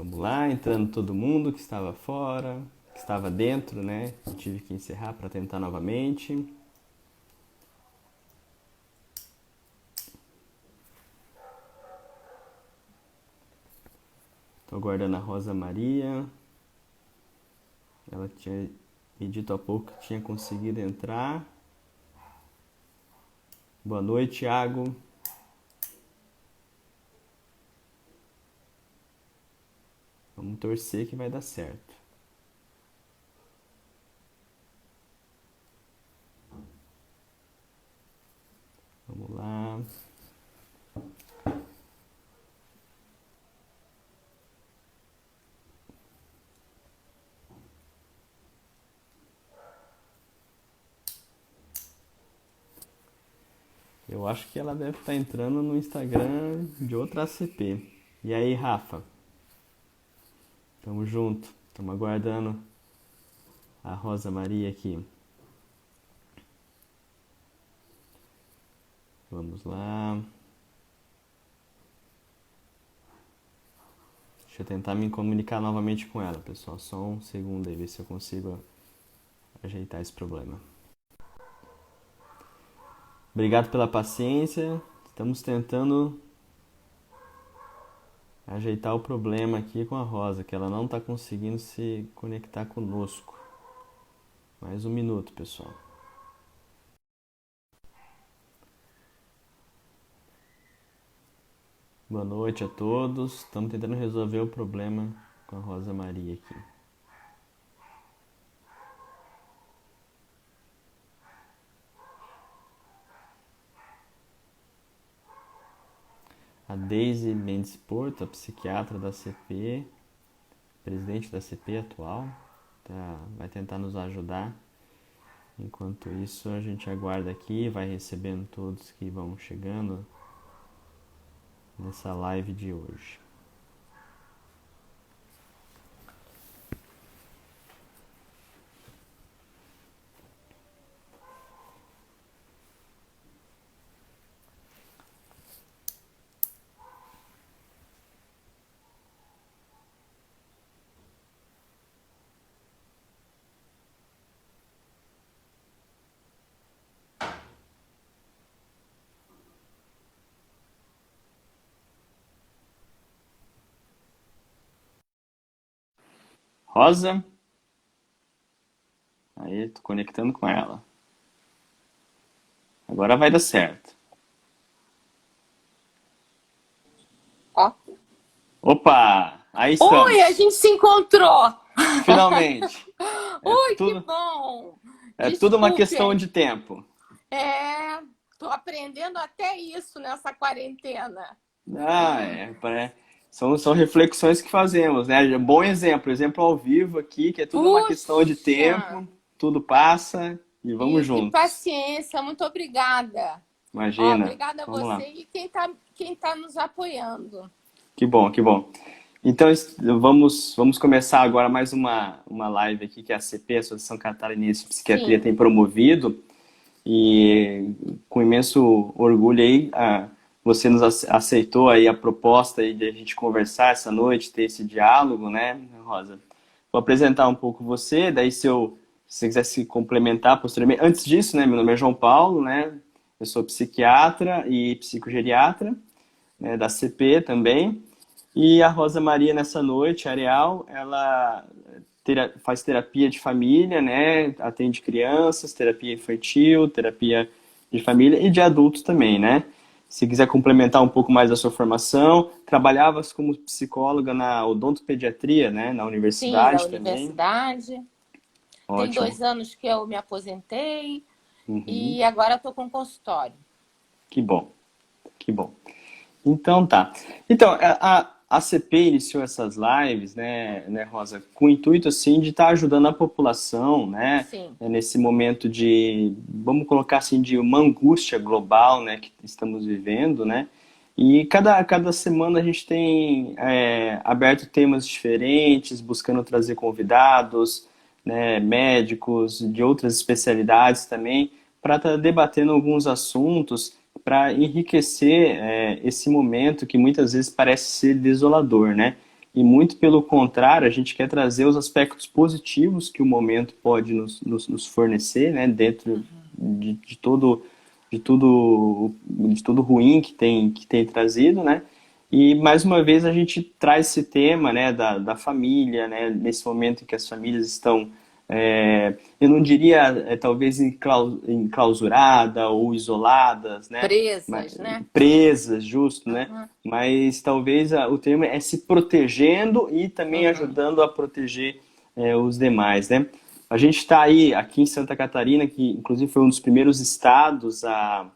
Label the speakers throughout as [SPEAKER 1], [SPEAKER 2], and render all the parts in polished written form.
[SPEAKER 1] Vamos lá, entrando todo mundo que estava fora, que estava dentro, né? Eu tive que encerrar para tentar novamente. Estou aguardando a Rosa Maria. Ela tinha me dito há pouco que tinha conseguido entrar. Boa noite, Thiago. Vamos torcer que vai dar certo. Vamos lá. Eu acho que ela deve estar entrando no Instagram de outra ACP. E aí, Rafa? Tamo junto. Tamo aguardando a Rosa Maria aqui. Vamos lá. Deixa eu tentar me comunicar novamente com ela, pessoal. Só um segundo aí, ver se eu consigo ajeitar esse problema. Obrigado pela paciência. Estamos tentando ajeitar o problema aqui com a Rosa, que ela não está conseguindo se conectar conosco. Mais um minuto, pessoal. Boa noite a todos. Estamos tentando resolver o problema com a Rosa Maria aqui. A Deise Mendes Porto, a psiquiatra da CP, presidente da CP atual, vai tentar nos ajudar. Enquanto isso, a gente aguarda aqui, vai recebendo todos que vão chegando nessa live de hoje. Rosa? Aí, tô conectando com ela. Agora vai dar certo.
[SPEAKER 2] Ó.
[SPEAKER 1] Opa! Aí
[SPEAKER 2] Oi, a
[SPEAKER 1] estamos.
[SPEAKER 2] gente se encontrou!
[SPEAKER 1] Finalmente. É
[SPEAKER 2] Ui, que
[SPEAKER 1] tudo,
[SPEAKER 2] bom!
[SPEAKER 1] é tudo uma questão
[SPEAKER 2] Desculpem,
[SPEAKER 1] de tempo.
[SPEAKER 2] tô aprendendo até isso nessa quarentena.
[SPEAKER 1] São reflexões que fazemos, né? Bom exemplo, exemplo ao vivo aqui, que é tudo uma questão de
[SPEAKER 2] Puxa!
[SPEAKER 1] tempo, tudo passa e vamos
[SPEAKER 2] E
[SPEAKER 1] juntos.
[SPEAKER 2] paciência, muito obrigada. Ó,
[SPEAKER 1] Imagina.
[SPEAKER 2] obrigada a
[SPEAKER 1] Vamos lá.
[SPEAKER 2] você e quem tá nos apoiando.
[SPEAKER 1] Que bom, que bom. Então, vamos começar agora mais uma live aqui que a ACP, a Associação Catarinense de Psiquiatria,
[SPEAKER 2] Sim,
[SPEAKER 1] tem promovido. E com imenso orgulho aí, você nos aceitou aí a proposta aí de a gente conversar essa noite, ter esse diálogo, né, Rosa? Vou apresentar um pouco você, daí se você quiser se complementar posteriormente. Antes disso, né, meu nome é João Paulo, né? Eu sou psiquiatra e psicogeriatra, né, da CP também. E a Rosa Maria, nessa noite, a Areal, ela faz terapia de família, né? Atende crianças, terapia infantil, terapia de família e de adultos também, né? Se quiser complementar um pouco mais da sua formação, trabalhavas como psicóloga na odontopediatria, né? Na
[SPEAKER 2] sim, da
[SPEAKER 1] universidade também.
[SPEAKER 2] universidade. Tem
[SPEAKER 1] Ótimo.
[SPEAKER 2] 2 anos que eu me aposentei
[SPEAKER 1] Uhum.
[SPEAKER 2] e agora estou com consultório.
[SPEAKER 1] Que bom, que bom. Então tá. Então, a CP iniciou essas lives, né, Rosa, com o intuito assim de estar ajudando a população, né,
[SPEAKER 2] Sim.
[SPEAKER 1] nesse momento de, vamos colocar assim, de uma angústia global, né, que estamos vivendo, né. E cada semana a gente tem aberto temas diferentes, buscando trazer convidados, né, médicos de outras especialidades também, para estar debatendo alguns assuntos para enriquecer esse momento que muitas vezes parece ser desolador, né? e muito pelo contrário, a gente quer trazer os aspectos positivos que o momento pode nos fornecer, né, dentro de todo de tudo ruim que tem trazido, né? E mais uma vez a gente traz esse tema, né, da família, né, nesse momento em que as famílias estão, eu não diria talvez enclausurada ou isoladas, né,
[SPEAKER 2] Presas, né?
[SPEAKER 1] presas, justo, né?
[SPEAKER 2] Uhum,
[SPEAKER 1] Mas talvez o termo é se protegendo e também
[SPEAKER 2] uhum.
[SPEAKER 1] ajudando a proteger os demais, né? A gente está aí aqui em Santa Catarina, que inclusive foi um dos primeiros estados a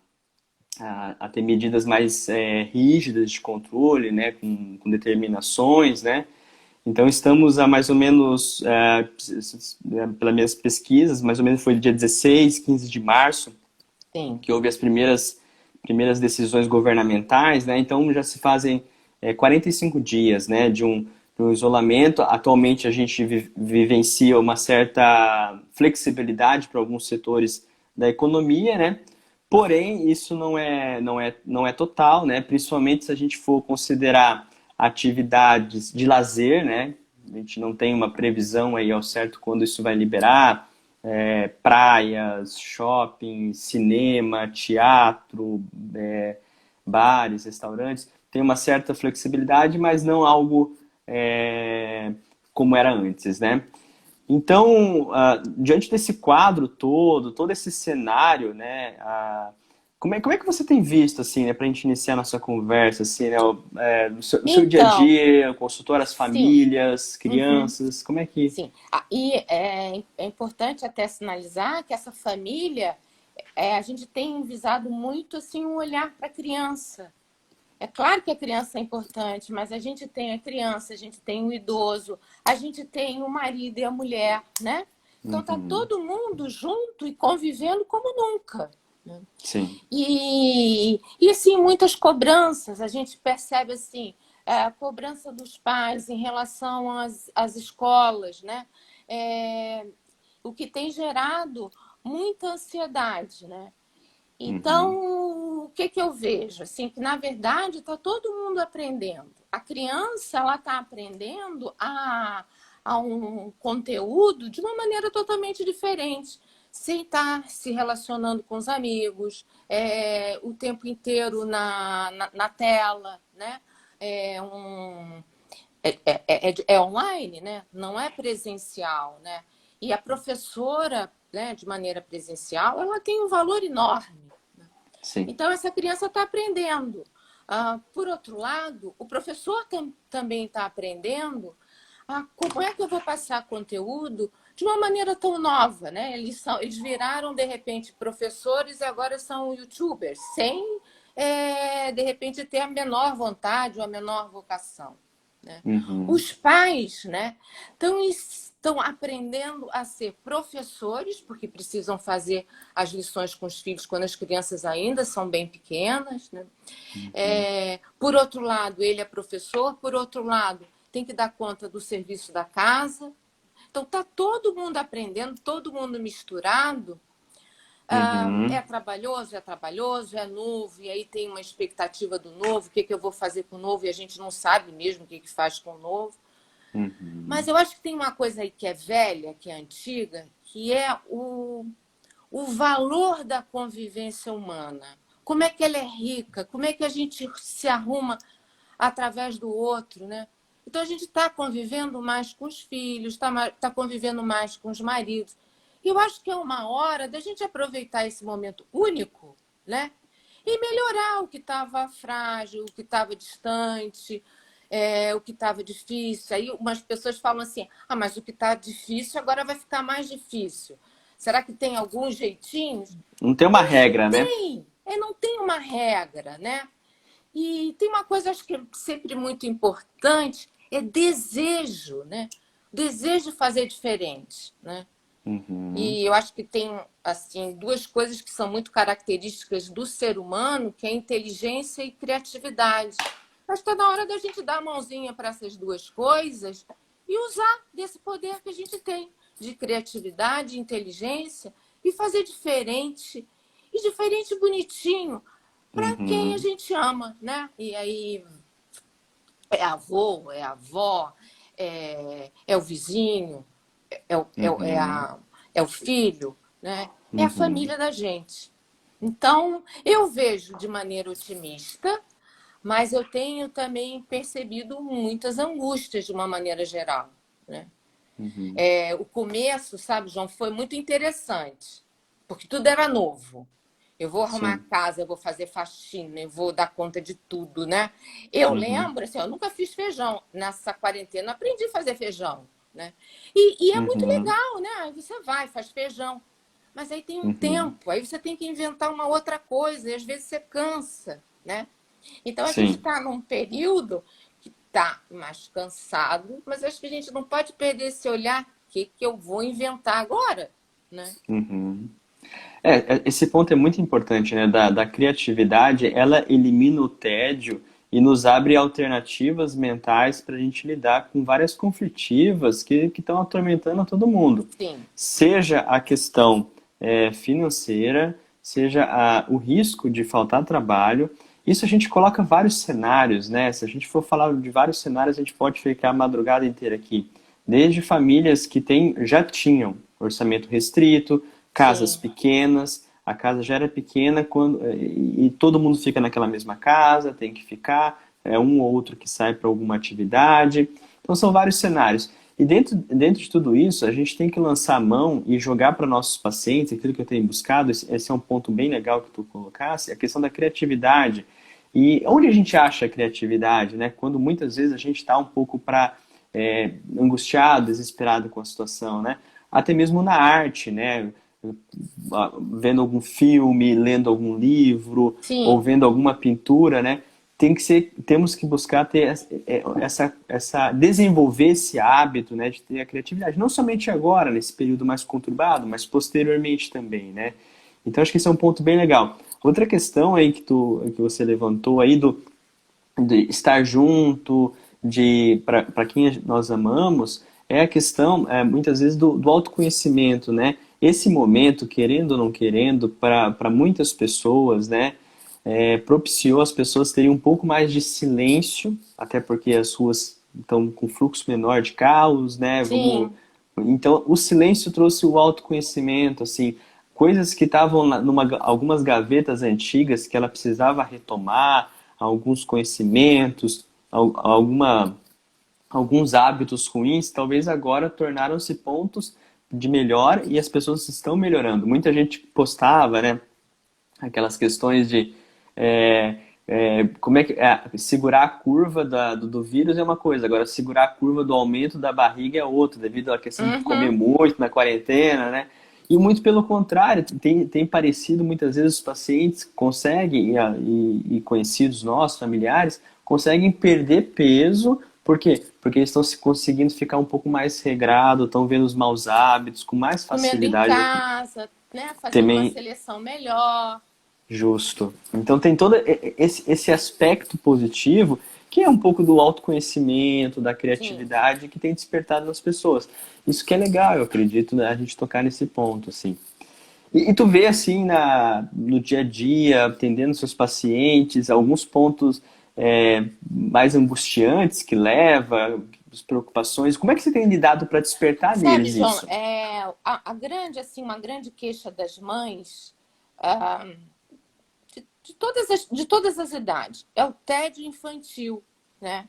[SPEAKER 1] ter medidas mais rígidas de controle, né, com determinações, né? Então estamos a mais ou menos, pelas minhas pesquisas, mais ou menos foi dia 16, 15 de março,
[SPEAKER 2] Sim.
[SPEAKER 1] que houve as primeiras decisões governamentais, né? Então já se fazem 45 dias, né, de um isolamento. Atualmente a gente vivencia uma certa flexibilidade para alguns setores da economia, né? Porém, isso não é total, né? Principalmente se a gente for considerar atividades de lazer, né? A gente não tem uma previsão aí ao certo quando isso vai liberar. Praias, shopping, cinema, teatro, bares, restaurantes. Tem uma certa flexibilidade, mas não algo como era antes, né? Então, diante desse quadro todo esse cenário, né, como é que você tem visto, assim, né, para a gente iniciar nossa conversa, assim, né, no seu dia a
[SPEAKER 2] Então,
[SPEAKER 1] dia, consultor às
[SPEAKER 2] sim.
[SPEAKER 1] famílias,
[SPEAKER 2] Uhum.
[SPEAKER 1] crianças, como é que...
[SPEAKER 2] Sim. E é importante até sinalizar que essa família, a gente tem visado muito assim um olhar para a criança. É claro que a criança é importante, mas a gente tem a criança, a gente tem o idoso, a gente tem o marido e a mulher, né? Então tá
[SPEAKER 1] Uhum,
[SPEAKER 2] todo mundo junto e convivendo como nunca. Né?
[SPEAKER 1] sim.
[SPEAKER 2] E assim, muitas cobranças, a gente percebe assim, a cobrança dos pais em relação às escolas, né? É, o que tem gerado muita ansiedade, né?
[SPEAKER 1] Uhum,
[SPEAKER 2] Então, o que eu vejo? Assim, que na verdade está todo mundo aprendendo. A criança ela está aprendendo a um conteúdo de uma maneira totalmente diferente, sem estar se relacionando com os amigos, o tempo inteiro na tela, né? É, um, é online, né? Não é presencial, né? E a professora, né, de maneira presencial, ela tem um valor enorme.
[SPEAKER 1] sim.
[SPEAKER 2] Então, essa criança está aprendendo. Por outro lado, o professor também está aprendendo como é que eu vou passar conteúdo de uma maneira tão nova, né? Eles viraram, de repente, professores e agora são youtubers, sem, de repente, ter a menor vontade ou a menor vocação. Né?
[SPEAKER 1] Uhum,
[SPEAKER 2] Os pais, né, estão aprendendo a ser professores, porque precisam fazer as lições com os filhos quando as crianças ainda são bem pequenas. Né?
[SPEAKER 1] uhum,
[SPEAKER 2] Por outro lado, ele é professor, por outro lado, tem que dar conta do serviço da casa. Então, está todo mundo aprendendo, todo mundo misturado.
[SPEAKER 1] uhum,
[SPEAKER 2] É trabalhoso, é novo, e aí tem uma expectativa do novo, o que eu vou fazer com o novo, e a gente não sabe mesmo o que faz com o novo. Mas
[SPEAKER 1] uhum,
[SPEAKER 2] eu acho que tem uma coisa aí que é velha, que é antiga, que é o valor da convivência humana. Como é que ela é rica, como é que a gente se arruma através do outro, né? Então a gente está convivendo mais com os filhos, está convivendo mais com os maridos. E eu acho que é uma hora da gente aproveitar esse momento único, né? E melhorar o que estava frágil, o que estava distante, o que estava difícil. Aí umas pessoas falam assim: mas o que está difícil agora vai ficar mais difícil. Será que tem alguns jeitinhos?
[SPEAKER 1] não tem uma
[SPEAKER 2] Eu acho que
[SPEAKER 1] regra, né?
[SPEAKER 2] tem. Não tem uma regra, né? E tem uma coisa, acho que é sempre muito importante, é desejo, né? Desejo de fazer diferente, né?
[SPEAKER 1] Uhum,
[SPEAKER 2] E eu acho que tem, assim, duas coisas que são muito características do ser humano, que é inteligência e criatividade. Acho que está na hora da gente dar a mãozinha para essas duas coisas e usar desse poder que a gente tem de criatividade, inteligência e fazer diferente. E diferente bonitinho para quem a
[SPEAKER 1] uhum.
[SPEAKER 2] gente ama, né? E aí É avô, é avó, é o vizinho,
[SPEAKER 1] Uhum,
[SPEAKER 2] é o filho, né? É a
[SPEAKER 1] uhum,
[SPEAKER 2] família da gente. Então, eu vejo de maneira otimista, mas eu tenho também percebido muitas angústias de uma maneira geral, né?
[SPEAKER 1] uhum.
[SPEAKER 2] O começo, sabe, João, foi muito interessante, porque tudo era novo. Eu vou arrumar a
[SPEAKER 1] Sim.
[SPEAKER 2] casa, eu vou fazer faxina, eu vou dar conta de tudo, né? Eu
[SPEAKER 1] Uhum,
[SPEAKER 2] lembro, assim, eu nunca fiz feijão. Nessa quarentena, eu aprendi a fazer feijão, né? E é muito
[SPEAKER 1] uhum,
[SPEAKER 2] legal, né? Aí você vai, faz feijão. Mas aí tem um
[SPEAKER 1] uhum.
[SPEAKER 2] tempo, aí você tem que inventar uma outra coisa, e às vezes você cansa, né? Então a gente
[SPEAKER 1] Sim.
[SPEAKER 2] está num período que está mais cansado, mas acho que a gente não pode perder esse olhar, o que, que eu vou inventar agora, né?
[SPEAKER 1] Uhum. Esse ponto é muito importante, né? Da criatividade, ela elimina o tédio e nos abre alternativas mentais para a gente lidar com várias conflitivas que estão atormentando a todo mundo.
[SPEAKER 2] Sim,
[SPEAKER 1] Seja a questão financeira, seja o risco de faltar trabalho. Isso a gente coloca vários cenários, né? Se a gente for falar de vários cenários, a gente pode ficar a madrugada inteira aqui. Desde famílias que já tinham orçamento restrito, casas
[SPEAKER 2] sim.
[SPEAKER 1] pequenas, a casa já era pequena e todo mundo fica naquela mesma casa, tem que ficar, um ou outro que sai para alguma atividade. Então são vários cenários. E dentro de tudo isso, a gente tem que lançar a mão e jogar para nossos pacientes aquilo que eu tenho buscado. Esse é um ponto bem legal que tu colocasse, a questão da criatividade. E onde a gente acha a criatividade, né? Quando muitas vezes a gente está um pouco angustiado, desesperado com a situação, né? Até mesmo na arte, né? Vendo algum filme, lendo algum livro ou
[SPEAKER 2] Sim,
[SPEAKER 1] vendo alguma pintura, né? Temos que buscar ter desenvolver esse hábito, né, de ter a criatividade, não somente agora nesse período mais conturbado, mas posteriormente também, né? Então acho que esse é um ponto bem legal. Outra questão aí que você levantou aí de estar junto, de para quem nós amamos, é a questão, muitas vezes, do autoconhecimento, né? Esse momento, querendo ou não querendo, para muitas pessoas, né? Propiciou as pessoas terem um pouco mais de silêncio, até porque as ruas estão com fluxo menor de carros, né?
[SPEAKER 2] sim.
[SPEAKER 1] Então, o silêncio trouxe o autoconhecimento, assim, coisas que estavam algumas gavetas antigas que ela precisava retomar, alguns conhecimentos, alguma, alguns hábitos ruins, talvez agora tornaram-se pontos de melhor e as pessoas estão melhorando. Muita gente postava, né, aquelas questões de é, como é que segurar a curva do vírus é uma coisa, agora segurar a curva do aumento da barriga é outra, devido à questão de comer
[SPEAKER 2] Uhum.
[SPEAKER 1] muito na quarentena, né? E muito pelo contrário, tem parecido muitas vezes os pacientes conseguem, e conhecidos nossos, familiares, conseguem perder peso, por quê? Porque eles estão se conseguindo ficar um pouco mais regrado, estão vendo os maus hábitos com mais
[SPEAKER 2] Comendo em
[SPEAKER 1] facilidade.
[SPEAKER 2] casa, né? Fazendo uma
[SPEAKER 1] Também
[SPEAKER 2] seleção melhor.
[SPEAKER 1] justo. Então tem todo esse aspecto positivo que é um pouco do autoconhecimento, da
[SPEAKER 2] Sim.
[SPEAKER 1] criatividade que tem despertado nas pessoas. Isso que é legal, eu acredito, né, a gente tocar nesse ponto, assim. E tu vê, assim, no dia a dia, atendendo seus pacientes, alguns pontos mais angustiantes que leva, as preocupações. Como é que você tem lidado para despertar
[SPEAKER 2] Sabe,
[SPEAKER 1] neles
[SPEAKER 2] João,
[SPEAKER 1] isso?
[SPEAKER 2] a grande, assim, uma grande queixa das mães, ah, de todas as idades, é o tédio infantil, né?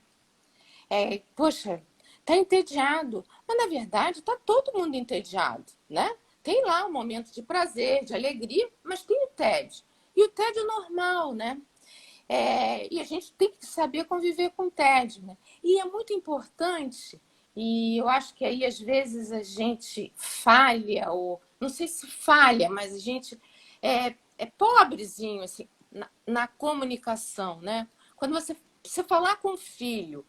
[SPEAKER 2] Poxa, tá entediado. Mas, na verdade, tá todo mundo entediado, né? Tem lá um momento de prazer, de alegria, mas tem o tédio. E o tédio normal, né? E a gente tem que saber conviver com o tédio, né? E é muito importante, e eu acho que aí às vezes a gente falha, ou não sei se falha, mas a gente é pobrezinho assim, na comunicação, né? Quando você falar com o filho,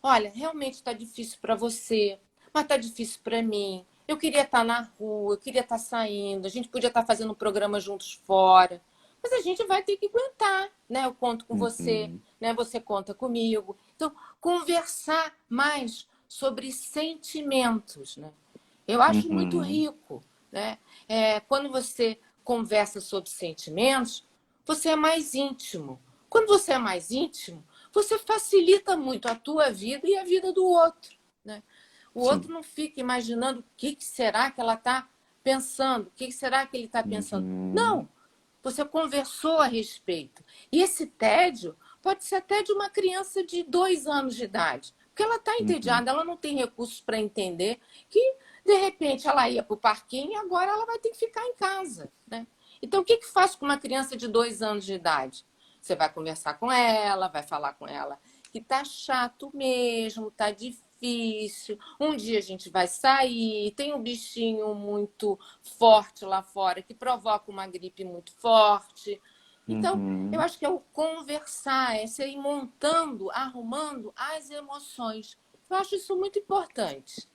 [SPEAKER 2] olha, realmente está difícil para você, mas está difícil para mim. Eu queria estar na rua, eu queria estar saindo, a gente podia estar fazendo um programa juntos fora, mas a gente vai ter que aguentar, né? Eu conto com você,
[SPEAKER 1] Uhum,
[SPEAKER 2] né? Você conta comigo. Então, conversar mais sobre sentimentos, né? Eu acho muito
[SPEAKER 1] uhum,
[SPEAKER 2] rico, né? Quando você conversa sobre sentimentos, você é mais íntimo. Quando você é mais íntimo, você facilita muito a tua vida e a vida do outro, né? O
[SPEAKER 1] Sim.
[SPEAKER 2] outro não fica imaginando o que será que ela está pensando, o que será que ele está pensando.
[SPEAKER 1] Uhum.
[SPEAKER 2] Não, você conversou a respeito. E esse tédio pode ser até de uma criança de 2 anos de idade, porque ela está
[SPEAKER 1] Uhum.
[SPEAKER 2] entediada, ela não tem recursos para entender que, de repente, ela ia para o parquinho e agora ela vai ter que ficar em casa, né? Então, o que faz com uma criança de 2 anos de idade? Você vai conversar com ela, vai falar com ela que tá chato mesmo, tá difícil. Um dia a gente vai sair, tem um bichinho muito forte lá fora que provoca uma gripe muito forte. Então, eu
[SPEAKER 1] Uhum.
[SPEAKER 2] acho que é o conversar, é você ir montando, arrumando as emoções. Eu acho isso muito importante.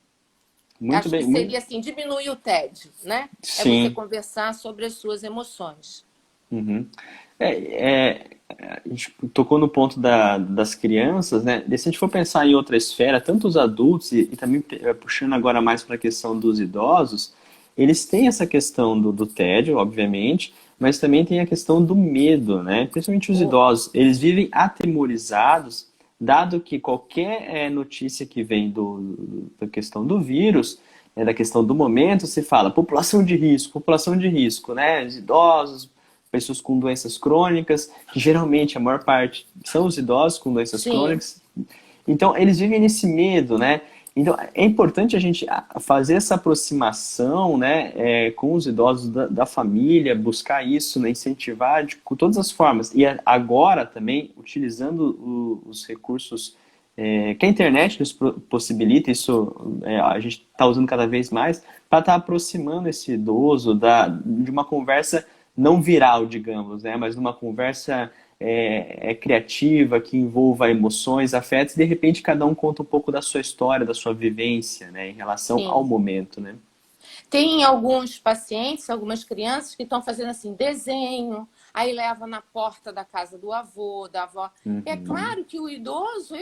[SPEAKER 1] Muito
[SPEAKER 2] Acho que
[SPEAKER 1] bem, muito...
[SPEAKER 2] seria assim, diminuir o tédio, né? É você
[SPEAKER 1] Sim.
[SPEAKER 2] conversar sobre as suas emoções.
[SPEAKER 1] Uhum. A gente tocou no ponto das crianças, né? E se a gente for pensar em outra esfera, tanto os adultos e também puxando agora mais para a questão dos idosos, eles têm essa questão do tédio, obviamente, mas também tem a questão do medo, né? Principalmente os
[SPEAKER 2] Oh,
[SPEAKER 1] idosos, eles vivem atemorizados, dado que qualquer notícia que vem da questão do vírus, da questão do momento, se fala população de risco, né? Os idosos, pessoas com doenças crônicas, que geralmente a maior parte são os idosos com doenças
[SPEAKER 2] sim,
[SPEAKER 1] crônicas. Então, eles vivem nesse medo, né? Então, é importante a gente fazer essa aproximação, né, com os idosos da família, buscar isso, né, incentivar de todas as formas. E agora também, utilizando os recursos que a internet nos possibilita, isso a gente está usando cada vez mais, para estar aproximando esse idoso de uma conversa não viral, digamos, né, mas numa conversa criativa, que envolva emoções, afetos, e de repente cada um conta um pouco da sua história, da sua vivência, né, em relação ao
[SPEAKER 2] sim.
[SPEAKER 1] momento, né?
[SPEAKER 2] Tem alguns pacientes, algumas crianças que estão fazendo assim, desenho, aí leva na porta da casa do avô, da avó. É
[SPEAKER 1] Uhum,
[SPEAKER 2] claro que o idoso,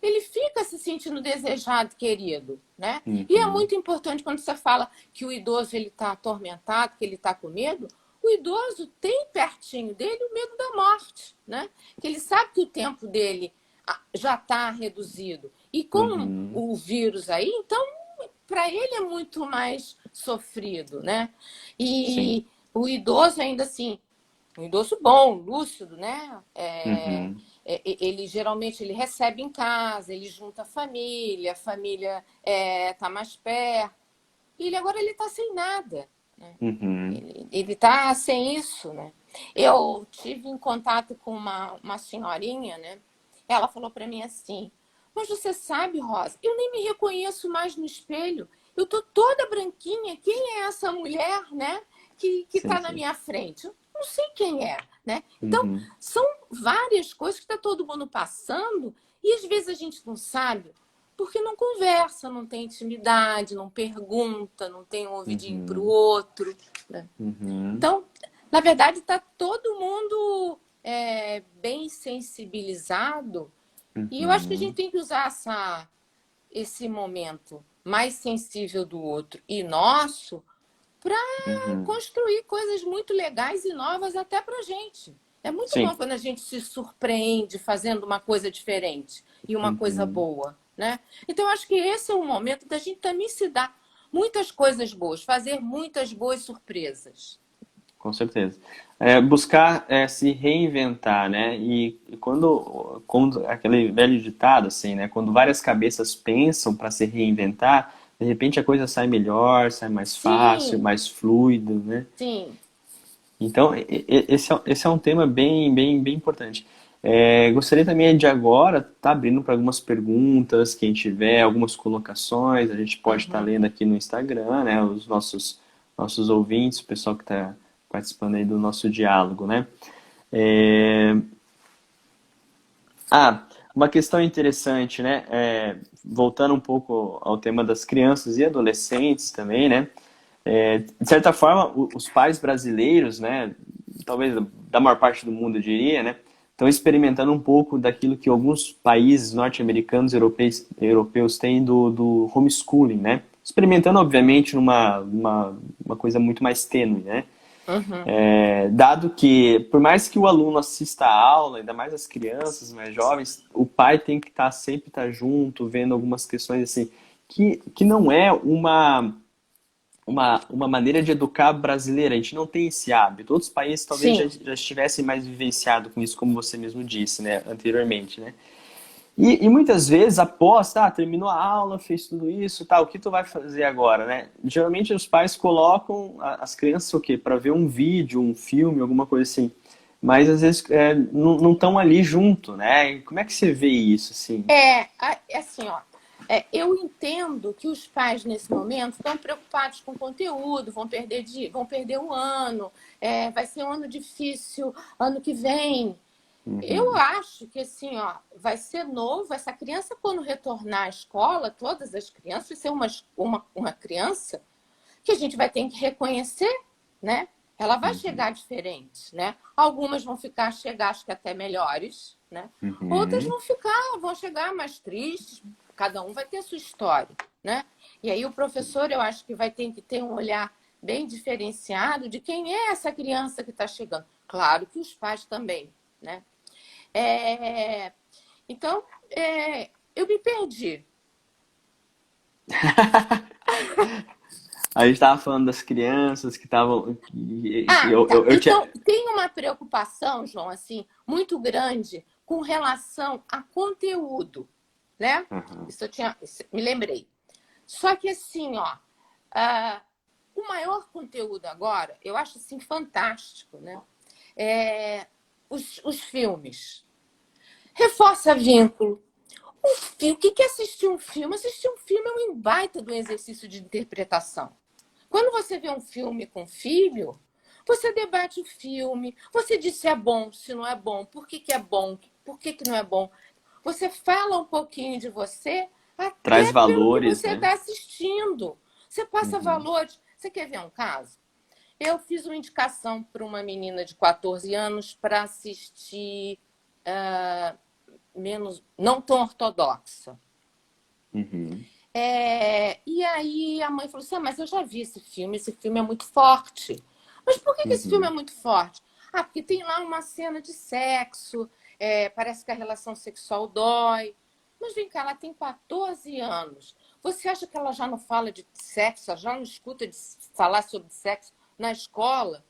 [SPEAKER 2] ele fica se sentindo desejado, querido, né? E é
[SPEAKER 1] uhum,
[SPEAKER 2] muito importante quando você fala que o idoso ele está atormentado, que ele está com medo, o idoso tem pertinho dele o medo da morte, né? Que ele sabe que o tempo dele já está reduzido. E com
[SPEAKER 1] uhum,
[SPEAKER 2] o vírus aí, então para ele é muito mais sofrido, né?
[SPEAKER 1] sim,
[SPEAKER 2] E o idoso ainda assim, um idoso bom, lúcido, né?
[SPEAKER 1] uhum,
[SPEAKER 2] Ele geralmente ele recebe em casa, ele junta a família tá mais perto. E ele agora ele está sem nada, né?
[SPEAKER 1] uhum,
[SPEAKER 2] Ele está sem isso, né? Eu tive em contato com uma senhorinha, né? Ela falou para mim assim: mas você sabe, Rosa, eu nem me reconheço mais no espelho. Eu tô toda branquinha. Quem é essa mulher, né? Que
[SPEAKER 1] sim,
[SPEAKER 2] está na
[SPEAKER 1] sim,
[SPEAKER 2] minha frente? Eu não sei quem é, né? Então,
[SPEAKER 1] uhum,
[SPEAKER 2] são várias coisas que está todo mundo passando e às vezes a gente não sabe porque não conversa, não tem intimidade, não pergunta, não tem um ouvidinho para o
[SPEAKER 1] uhum,
[SPEAKER 2] outro, né?
[SPEAKER 1] uhum,
[SPEAKER 2] Então, na verdade, está todo mundo bem sensibilizado e eu acho que a gente
[SPEAKER 1] uhum,
[SPEAKER 2] tem que usar esse momento mais sensível do outro e nosso para
[SPEAKER 1] uhum,
[SPEAKER 2] construir coisas muito legais e novas até para a gente. É muito bom
[SPEAKER 1] sim,
[SPEAKER 2] quando a gente se surpreende fazendo uma coisa diferente e uma coisa
[SPEAKER 1] uhum.
[SPEAKER 2] boa, né? Então, eu acho que esse é o momento da gente também se dar muitas coisas boas, fazer muitas boas surpresas.
[SPEAKER 1] Com certeza. Buscar se reinventar, né? E quando aquele velho ditado, assim, né? Quando várias cabeças pensam para se reinventar, de repente a coisa sai melhor, sai mais fácil,
[SPEAKER 2] Sim,
[SPEAKER 1] mais fluido, né?
[SPEAKER 2] sim.
[SPEAKER 1] Então, esse é um tema bem, bem, bem importante. Gostaria também de agora estar abrindo para algumas perguntas, quem tiver algumas colocações, a gente pode estar
[SPEAKER 2] Uhum.
[SPEAKER 1] lendo aqui no Instagram, né? Os nossos ouvintes, o pessoal que está participando aí do nosso diálogo, né? É, Ah, uma questão interessante, né? Voltando um pouco ao tema das crianças e adolescentes também, né? De certa forma, os pais brasileiros, né? Talvez da maior parte do mundo, eu diria, né? Estão experimentando um pouco daquilo que alguns países norte-americanos e europeus têm do homeschooling, né? Experimentando, obviamente, uma coisa muito mais tênue, né?
[SPEAKER 2] Uhum.
[SPEAKER 1] Dado que, por mais que o aluno assista a aula, ainda mais as crianças mais jovens, o pai tem que estar sempre estar junto, vendo algumas questões assim, que não é uma maneira de educar brasileira. A gente não tem esse hábito. Outros países talvez
[SPEAKER 2] Sim.
[SPEAKER 1] já estivessem mais vivenciado com isso, como você mesmo disse, né, anteriormente, né? E muitas vezes, após, terminou a aula, fez tudo isso, o que tu vai fazer agora, né? Geralmente os pais colocam as crianças o quê? Para ver um vídeo, um filme, alguma coisa assim. Mas às vezes não estão ali junto, né? E como é que você vê isso, assim?
[SPEAKER 2] É assim, ó. Eu entendo que os pais, nesse momento, estão preocupados com o conteúdo, vão perder um ano, vai ser um ano difícil ano que vem. Eu
[SPEAKER 1] Uhum.
[SPEAKER 2] acho que assim, ó, vai ser novo. Essa criança, quando retornar à escola, todas as crianças, vai ser uma criança que a gente vai ter que reconhecer, né? Ela vai
[SPEAKER 1] Uhum.
[SPEAKER 2] chegar diferente, né? Algumas vão chegar, acho que até melhores, né? Outras
[SPEAKER 1] Uhum.
[SPEAKER 2] vão chegar mais tristes. Cada um vai ter a sua história, né? E aí o professor, eu acho que vai ter que ter um olhar bem diferenciado de quem é essa criança que está chegando. Claro que os pais também, né? É... Então, eu me perdi.
[SPEAKER 1] A gente estava falando das crianças que estavam.
[SPEAKER 2] Tá.
[SPEAKER 1] Eu tinha.
[SPEAKER 2] Então, tem uma preocupação, João, assim, muito grande com relação a conteúdo, né?
[SPEAKER 1] Uhum.
[SPEAKER 2] Me lembrei. Só que assim, ó, ah, o maior conteúdo agora, eu acho assim fantástico, né? É, os filmes. Reforça vínculo. O que é assistir um filme? Assistir um filme é um baita do exercício de interpretação. Quando você vê um filme com filho, você debate o filme, você diz se é bom, se não é bom, por que é bom, por que não é bom. Você fala um pouquinho de você
[SPEAKER 1] Traz
[SPEAKER 2] até pelo que
[SPEAKER 1] valores,
[SPEAKER 2] você
[SPEAKER 1] né?
[SPEAKER 2] está assistindo. Você passa
[SPEAKER 1] Uhum.
[SPEAKER 2] valores. Você quer ver um caso? Eu fiz uma indicação para uma menina de 14 anos para assistir menos, não tão ortodoxa.
[SPEAKER 1] Uhum.
[SPEAKER 2] E aí a mãe falou assim: mas eu já vi esse filme é muito forte. Mas por que esse filme é
[SPEAKER 1] Uhum.
[SPEAKER 2] muito forte? Porque tem lá uma cena de sexo, parece que a relação sexual dói. Mas vem cá, ela tem 14 anos. Você acha que ela já não fala de sexo, ela já não escuta de falar sobre sexo na escola?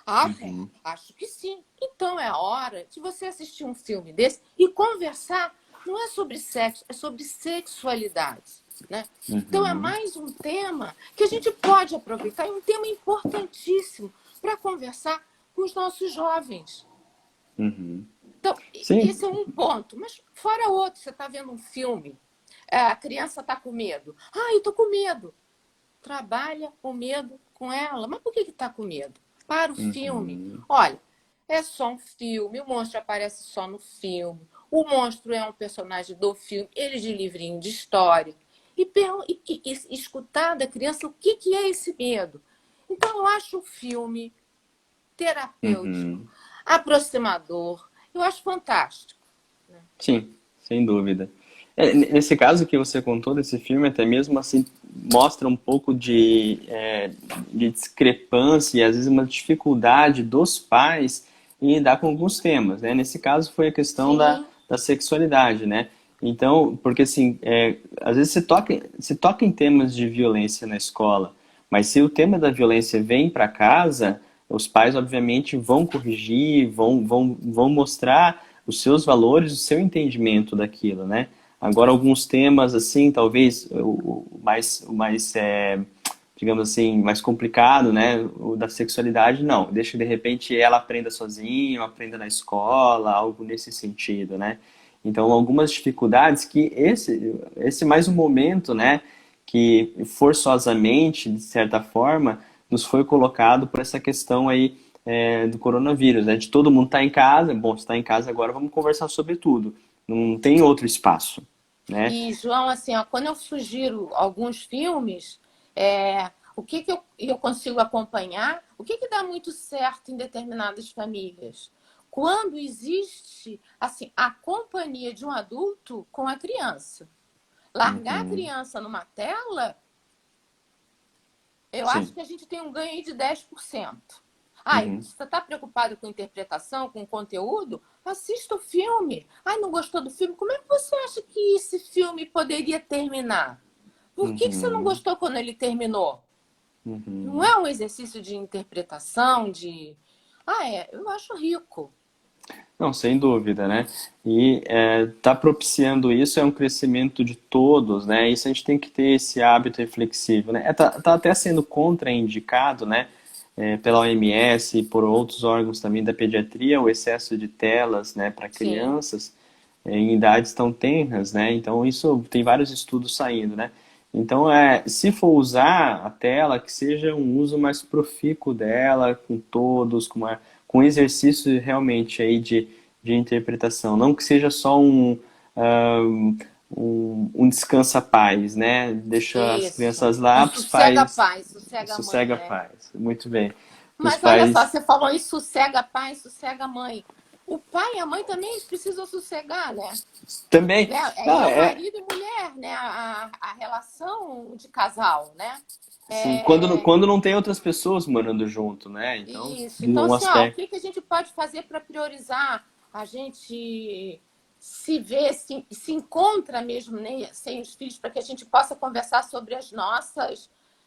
[SPEAKER 1] Uhum.
[SPEAKER 2] Acho que sim. Então é a hora de você assistir um filme desse e conversar. Não é sobre sexo, é sobre sexualidade. Né? Então é
[SPEAKER 1] Uhum.
[SPEAKER 2] mais um tema que a gente pode aproveitar, é um tema importantíssimo para conversar com os nossos jovens.
[SPEAKER 1] Uhum.
[SPEAKER 2] Então,
[SPEAKER 1] Sim.
[SPEAKER 2] esse é um ponto. Mas fora outro, você está vendo um filme, a criança está com medo. Eu estou com medo. Trabalha o medo com ela. Mas por que está com medo? Para o filme.
[SPEAKER 1] Uhum.
[SPEAKER 2] Olha, é só um filme, o monstro aparece só no filme. O monstro é um personagem do filme, ele de livrinho de história. E escutar da criança o que é esse medo. Então, eu acho o filme terapêutico,
[SPEAKER 1] Uhum.
[SPEAKER 2] aproximador. Eu acho fantástico.
[SPEAKER 1] Sim, sem dúvida. Nesse caso que você contou desse filme, até mesmo assim, mostra um pouco de discrepância e às vezes uma dificuldade dos pais em lidar com alguns temas, né? Nesse caso foi a questão
[SPEAKER 2] Sim,
[SPEAKER 1] da sexualidade, né? Então, porque assim, às vezes se toca em temas de violência na escola, mas se o tema da violência vem para casa, os pais obviamente vão corrigir, vão mostrar os seus valores, o seu entendimento daquilo, né? Agora, alguns temas, assim, talvez digamos assim, mais complicado, né? O da sexualidade, não. Deixa que de repente ela aprenda sozinha, ou aprenda na escola, algo nesse sentido, né? Então, algumas dificuldades que esse mais um momento, né? Que forçosamente, de certa forma, nos foi colocado por essa questão aí do coronavírus, né? De todo mundo estar em casa, bom, está em casa agora, vamos conversar sobre tudo. Não tem outro espaço, né?
[SPEAKER 2] e, João, assim, ó, quando eu sugiro alguns filmes, o que eu consigo acompanhar, o que dá muito certo em determinadas famílias? Quando existe assim, a companhia de um adulto com a criança. Largar a
[SPEAKER 1] Uhum.
[SPEAKER 2] criança numa tela, eu acho
[SPEAKER 1] Sim.
[SPEAKER 2] que a gente tem um ganho aí de 10%. Ai,
[SPEAKER 1] Uhum.
[SPEAKER 2] você está preocupado com interpretação, com conteúdo? Assista o filme. Ai, não gostou do filme? Como é que você acha que esse filme poderia terminar? Por que você não
[SPEAKER 1] Uhum.
[SPEAKER 2] gostou quando ele terminou? Não
[SPEAKER 1] Uhum.
[SPEAKER 2] é um exercício de interpretação, de... Ah, eu acho rico.
[SPEAKER 1] Não, sem dúvida, né? E tá propiciando isso é um crescimento de todos, né? Isso a gente tem que ter esse hábito reflexivo, né? Tá até sendo contraindicado, né? Pela OMS e por outros órgãos também da pediatria, o excesso de telas, né, para
[SPEAKER 2] Sim,
[SPEAKER 1] crianças em idades tão tenras, né? Então isso tem vários estudos saindo, né? Então se for usar a tela, que seja um uso mais profícuo dela, com todos, com exercício realmente aí de interpretação, não que seja só ah, um descansa-paz, né? Deixa as
[SPEAKER 2] isso.
[SPEAKER 1] crianças
[SPEAKER 2] Um
[SPEAKER 1] lá, os pais
[SPEAKER 2] sossega-paz, sossega-mãe, né?
[SPEAKER 1] sossega-paz. Muito bem. Os
[SPEAKER 2] Mas olha só,
[SPEAKER 1] pais
[SPEAKER 2] você falou em sossega-pai, sossega-mãe. O pai e a mãe também precisam sossegar, né?
[SPEAKER 1] também.
[SPEAKER 2] Né?
[SPEAKER 1] Não,
[SPEAKER 2] Aí é o marido e mulher, né? A relação de casal, né?
[SPEAKER 1] assim, quando
[SPEAKER 2] É,
[SPEAKER 1] não tem outras pessoas morando junto, né? Então,
[SPEAKER 2] isso.
[SPEAKER 1] de
[SPEAKER 2] Então,
[SPEAKER 1] um
[SPEAKER 2] assim, ó, o
[SPEAKER 1] aspecto.
[SPEAKER 2] que que a gente pode fazer para priorizar? A gente se vê, se encontra mesmo, né, sem os filhos, para que a gente possa conversar sobre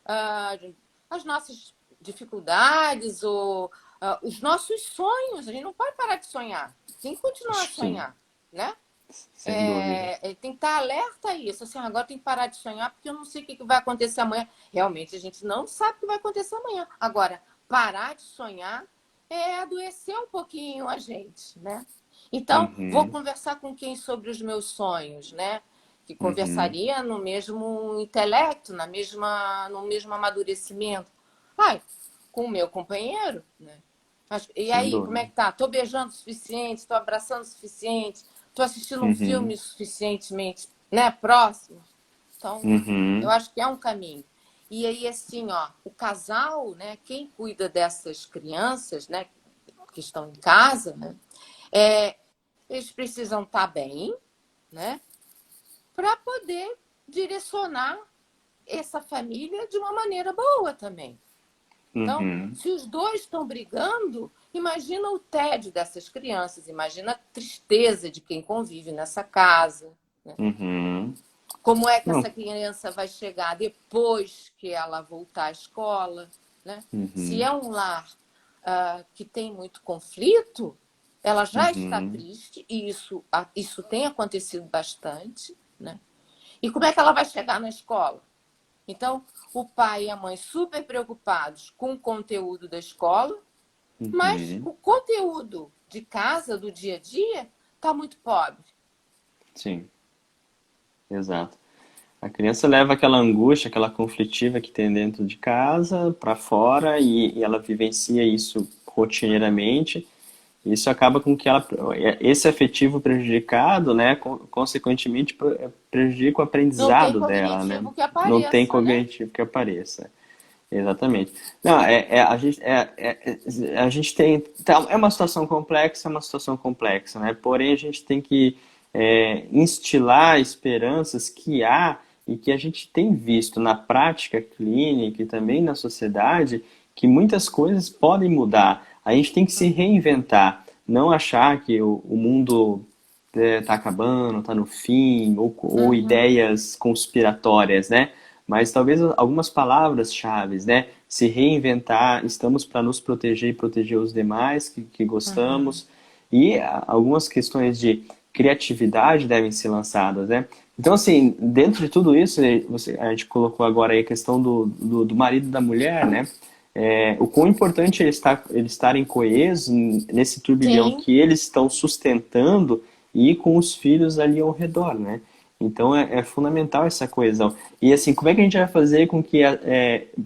[SPEAKER 2] ah, as nossas dificuldades ou os nossos sonhos. A gente não pode parar de sonhar. Tem que continuar a
[SPEAKER 1] Sim,
[SPEAKER 2] sonhar, né?
[SPEAKER 1] sem dúvida.
[SPEAKER 2] Tem que estar alerta a isso. Assim, agora tem que parar de sonhar porque eu não sei o que vai acontecer amanhã. Realmente, a gente não sabe o que vai acontecer amanhã. Agora, parar de sonhar é adoecer um pouquinho a gente, né? Então, vou
[SPEAKER 1] Uhum,
[SPEAKER 2] conversar com quem sobre os meus sonhos, né? Que
[SPEAKER 1] uhum,
[SPEAKER 2] conversaria no mesmo intelecto, no mesmo amadurecimento. Ai, com o meu companheiro, né? E
[SPEAKER 1] sem
[SPEAKER 2] aí, como é
[SPEAKER 1] dúvida.
[SPEAKER 2] que tá? Tô beijando o suficiente? Tô abraçando o suficiente? Tô assistindo um
[SPEAKER 1] Uhum,
[SPEAKER 2] filme suficientemente, né, próximo? Então, eu
[SPEAKER 1] uhum,
[SPEAKER 2] acho que é um caminho. E aí, assim, ó, o casal, né, quem cuida dessas crianças, né, que estão em casa, né, é, eles precisam estar bem, né, para poder direcionar essa família de uma maneira boa também. Então,
[SPEAKER 1] uhum,
[SPEAKER 2] se os dois estão brigando, imagina o tédio dessas crianças, imagina a tristeza de quem convive nessa casa, né?
[SPEAKER 1] uhum.
[SPEAKER 2] Como é que
[SPEAKER 1] Não,
[SPEAKER 2] essa criança vai chegar depois que ela voltar à escola, né? Se
[SPEAKER 1] uhum,
[SPEAKER 2] é um lar que tem muito conflito, ela já está
[SPEAKER 1] uhum,
[SPEAKER 2] triste, e isso tem acontecido bastante, né? E como é que ela vai chegar na escola? Então, o pai e a mãe super preocupados com o conteúdo da escola, mas
[SPEAKER 1] uhum.
[SPEAKER 2] o conteúdo de casa, do dia a dia, está muito pobre.
[SPEAKER 1] Sim, exato. A criança leva aquela angústia, aquela conflitiva que tem dentro de casa para fora e ela vivencia isso rotineiramente. Isso acaba com que esse afetivo prejudicado, né, consequentemente prejudica o
[SPEAKER 2] Não tem
[SPEAKER 1] aprendizado dela, né?
[SPEAKER 2] cognitivo que
[SPEAKER 1] Não tem
[SPEAKER 2] apareça, né?
[SPEAKER 1] cognitivo que apareça. Exatamente. Não, a gente tem, é uma situação complexa, é uma situação complexa, né? Porém, a gente tem que instilar esperanças que há e que a gente tem visto na prática clínica e também na sociedade que muitas coisas podem mudar. A gente tem que se reinventar, não achar que o mundo está acabando, está no fim, ou
[SPEAKER 2] Uhum.
[SPEAKER 1] ideias conspiratórias, né? Mas talvez algumas palavras-chave, né? Se reinventar, estamos para nos proteger e proteger os demais que
[SPEAKER 2] Uhum.
[SPEAKER 1] gostamos, e algumas questões de criatividade devem ser lançadas, né? Então, assim, dentro de tudo isso, a gente colocou agora aí a questão do marido e da mulher, né? O quão importante é eles estarem coesos nesse turbilhão
[SPEAKER 2] Sim.
[SPEAKER 1] que eles estão sustentando e com os filhos ali ao redor, né? Então é fundamental essa coesão. E assim, como é que a gente vai fazer com que.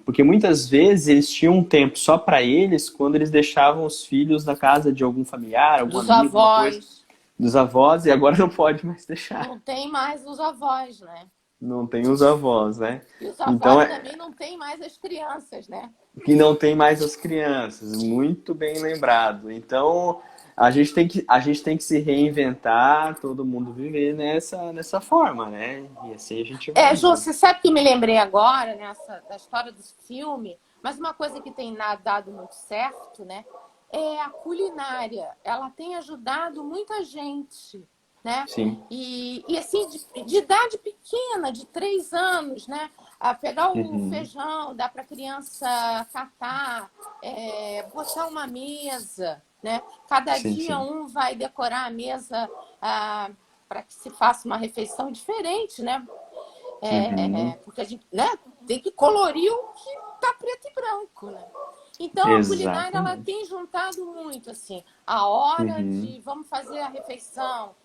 [SPEAKER 1] Porque muitas vezes eles tinham um tempo só para eles quando eles deixavam os filhos na casa de algum familiar, algum
[SPEAKER 2] Dos
[SPEAKER 1] amigo, alguma coisa,
[SPEAKER 2] avós.
[SPEAKER 1] dos avós, e agora não pode mais deixar.
[SPEAKER 2] Não tem mais os avós, né?
[SPEAKER 1] Não tem os avós, né?
[SPEAKER 2] E os
[SPEAKER 1] Então
[SPEAKER 2] avós também não tem mais as crianças, né?
[SPEAKER 1] que não tem mais as crianças, muito bem lembrado. Então a gente tem que se reinventar, todo mundo viver nessa forma, né? E assim a gente vai
[SPEAKER 2] Ju,
[SPEAKER 1] indo.
[SPEAKER 2] você sabe que me lembrei agora, da história do filme? Mas uma coisa que tem dado muito certo, né, é a culinária. Ela tem ajudado muita gente, né?
[SPEAKER 1] Sim.
[SPEAKER 2] E assim, de idade pequena, de 3 anos, né? A pegar o
[SPEAKER 1] Uhum.
[SPEAKER 2] feijão, dar para a criança catar, botar uma mesa, né? Cada
[SPEAKER 1] Sim,
[SPEAKER 2] dia
[SPEAKER 1] sim.
[SPEAKER 2] um vai decorar a mesa para que se faça uma refeição diferente, né?
[SPEAKER 1] Uhum.
[SPEAKER 2] Porque a gente, né, tem que colorir o que está preto e branco, né? Então, a culinária ela
[SPEAKER 1] Exatamente.
[SPEAKER 2] tem juntado muito, assim, a hora
[SPEAKER 1] Uhum.
[SPEAKER 2] de vamos fazer a refeição,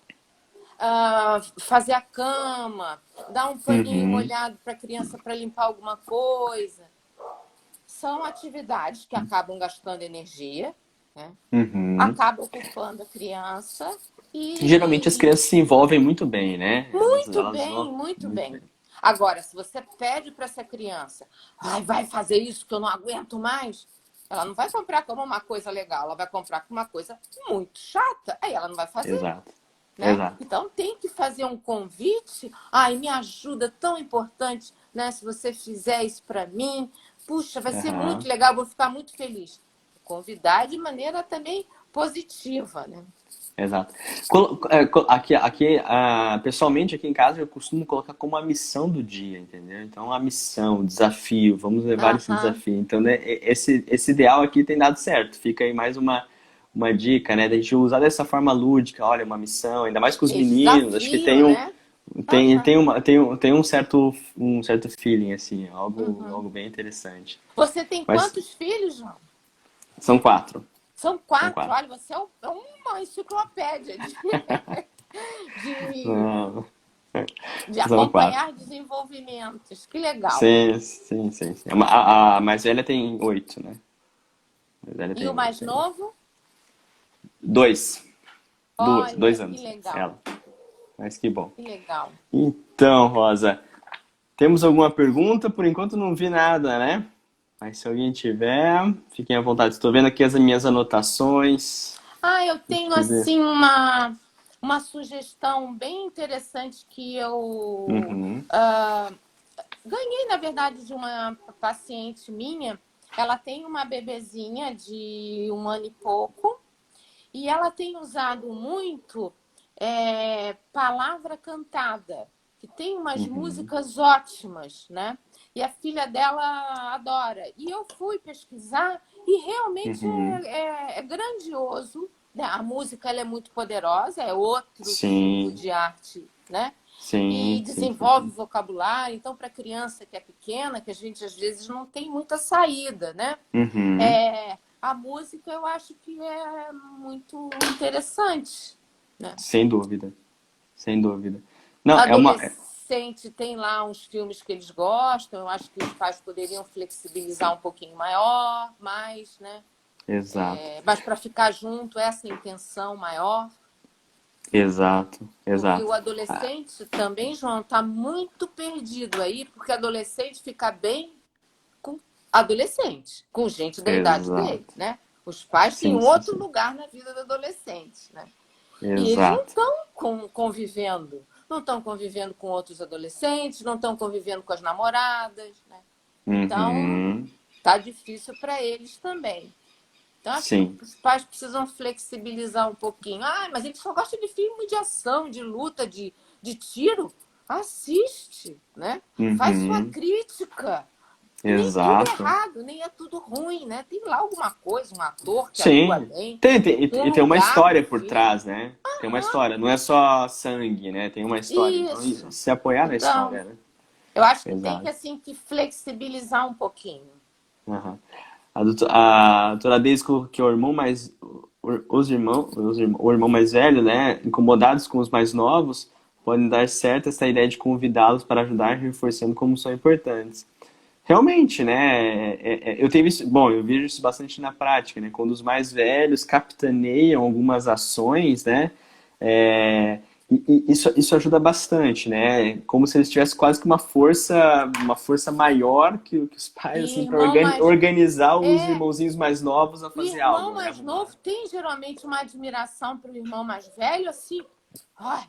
[SPEAKER 2] fazer a cama, dar um paninho
[SPEAKER 1] Uhum.
[SPEAKER 2] molhado para a criança para limpar alguma coisa. São atividades que acabam gastando energia, né?
[SPEAKER 1] Uhum.
[SPEAKER 2] Acabam ocupando a criança
[SPEAKER 1] Geralmente as
[SPEAKER 2] e
[SPEAKER 1] crianças se envolvem muito bem, né?
[SPEAKER 2] muito
[SPEAKER 1] Elas
[SPEAKER 2] bem,
[SPEAKER 1] vão
[SPEAKER 2] muito
[SPEAKER 1] muito
[SPEAKER 2] bem.
[SPEAKER 1] bem.
[SPEAKER 2] Agora, se você pede para essa criança, vai fazer isso que eu não aguento mais, ela não vai comprar como uma coisa legal, ela vai comprar como uma coisa muito chata, aí ela não vai fazer,
[SPEAKER 1] Exato.
[SPEAKER 2] né?
[SPEAKER 1] Exato.
[SPEAKER 2] Então tem que fazer um convite. Ai, me ajuda, tão importante, né? Se você fizer isso para mim, puxa, vai ser muito
[SPEAKER 1] Aham.
[SPEAKER 2] legal, vou ficar muito feliz. Convidar de maneira também positiva, né?
[SPEAKER 1] Exato. Aqui, pessoalmente aqui em casa eu costumo colocar como a missão do dia, entendeu? Então a missão, o desafio, vamos levar esse
[SPEAKER 2] Aham,
[SPEAKER 1] desafio. Então, né, esse ideal aqui tem dado certo. Fica aí mais uma dica, né? Da gente usar dessa forma lúdica, olha, uma missão, ainda mais com os
[SPEAKER 2] esse
[SPEAKER 1] meninos. Acho que
[SPEAKER 2] desafio, né? Aham,
[SPEAKER 1] tem um certo feeling, assim,
[SPEAKER 2] uhum.
[SPEAKER 1] algo bem interessante.
[SPEAKER 2] Você tem
[SPEAKER 1] Mas
[SPEAKER 2] quantos filhos, João?
[SPEAKER 1] são quatro.
[SPEAKER 2] São
[SPEAKER 1] São
[SPEAKER 2] 4.
[SPEAKER 1] quatro.
[SPEAKER 2] Olha, você é uma enciclopédia de,
[SPEAKER 1] Não,
[SPEAKER 2] de
[SPEAKER 1] são quatro.
[SPEAKER 2] acompanhar desenvolvimentos. Que legal.
[SPEAKER 1] Sim, sim, sim, sim. A mais velha tem 8, né? A mais velha
[SPEAKER 2] E o
[SPEAKER 1] tem
[SPEAKER 2] mais
[SPEAKER 1] 8 aí.
[SPEAKER 2] novo?
[SPEAKER 1] Dois.
[SPEAKER 2] Olha,
[SPEAKER 1] Dois
[SPEAKER 2] que
[SPEAKER 1] anos,
[SPEAKER 2] legal.
[SPEAKER 1] ela. Mas que bom.
[SPEAKER 2] Que legal.
[SPEAKER 1] Então, Rosa, temos alguma pergunta? Por enquanto não vi nada, né? Mas se alguém tiver, fiquem à vontade. Estou vendo aqui as minhas anotações.
[SPEAKER 2] Eu
[SPEAKER 1] Deixa
[SPEAKER 2] tenho
[SPEAKER 1] eu ver.
[SPEAKER 2] assim uma sugestão bem interessante que eu
[SPEAKER 1] Uhum,
[SPEAKER 2] ganhei, na verdade, de uma paciente minha. Ela tem uma bebezinha de 1 ano e pouco. E ela tem usado muito palavra cantada, que tem umas
[SPEAKER 1] uhum,
[SPEAKER 2] músicas ótimas, né? E a filha dela adora. E eu fui pesquisar e realmente
[SPEAKER 1] uhum.
[SPEAKER 2] é grandioso, né? A música ela é muito poderosa, é outro tipo
[SPEAKER 1] Sim,
[SPEAKER 2] de arte, né? E
[SPEAKER 1] sim, sim, sim,
[SPEAKER 2] desenvolve
[SPEAKER 1] sim.
[SPEAKER 2] vocabulário. Então, para criança que é pequena, que a gente às vezes não tem muita saída, né?
[SPEAKER 1] Uhum.
[SPEAKER 2] A música eu acho que é muito interessante, né?
[SPEAKER 1] Sem dúvida, sem dúvida. Não, é uma.
[SPEAKER 2] Adolescente tem lá uns filmes que eles gostam, eu acho que os pais poderiam flexibilizar um pouquinho maior, mais, né?
[SPEAKER 1] Exato,
[SPEAKER 2] Mas para ficar junto, essa intenção maior,
[SPEAKER 1] exato,
[SPEAKER 2] porque o
[SPEAKER 1] exato. Ah,
[SPEAKER 2] adolescente também, João, está muito perdido aí, porque adolescente fica bem com adolescente, com gente da idade dele,
[SPEAKER 1] exato.
[SPEAKER 2] né? Os pais têm
[SPEAKER 1] Sim,
[SPEAKER 2] um
[SPEAKER 1] sim,
[SPEAKER 2] outro
[SPEAKER 1] sim.
[SPEAKER 2] lugar na vida do adolescente, né? E eles não
[SPEAKER 1] Exato.
[SPEAKER 2] estão convivendo, não estão convivendo com outros adolescentes, não estão convivendo com as namoradas, né? Então,
[SPEAKER 1] Uhum.
[SPEAKER 2] tá difícil para eles também. Então, acho que
[SPEAKER 1] Sim.
[SPEAKER 2] os pais precisam flexibilizar um pouquinho. Mas eles só gostam de filme de ação, de luta, de tiro. Assiste, né? Faz sua
[SPEAKER 1] Uhum.
[SPEAKER 2] crítica. Nem tudo é
[SPEAKER 1] Exato.
[SPEAKER 2] errado, nem é tudo ruim, né? Tem lá alguma coisa, um ator que atua
[SPEAKER 1] Sim.
[SPEAKER 2] bem, um
[SPEAKER 1] E tem uma
[SPEAKER 2] lugar no
[SPEAKER 1] história por
[SPEAKER 2] filme.
[SPEAKER 1] trás, né? Tem uma história. Não é só sangue, né? Tem uma história. Então,
[SPEAKER 2] Isso.
[SPEAKER 1] se apoiar na
[SPEAKER 2] Então,
[SPEAKER 1] história, né?
[SPEAKER 2] eu acho que tem que,
[SPEAKER 1] Exato.
[SPEAKER 2] assim, que flexibilizar um pouquinho.
[SPEAKER 1] Aham. A doutora Deise colocou que o irmão mais velho, né, incomodados com os mais novos, podem dar certo essa ideia de convidá-los para ajudar, reforçando como são importantes. Realmente, né, eu tenho visto, bom, eu vejo isso bastante na prática, né, quando os mais velhos capitaneiam algumas ações, né, é, isso ajuda bastante, né? Como se eles tivessem quase que uma força maior que os pais,
[SPEAKER 2] E
[SPEAKER 1] assim, para
[SPEAKER 2] irmão mais.
[SPEAKER 1] organizar os
[SPEAKER 2] É,
[SPEAKER 1] irmãozinhos mais novos a
[SPEAKER 2] o
[SPEAKER 1] fazer
[SPEAKER 2] irmão
[SPEAKER 1] algo, né?
[SPEAKER 2] mais novo tem geralmente uma admiração pelo irmão mais velho, assim,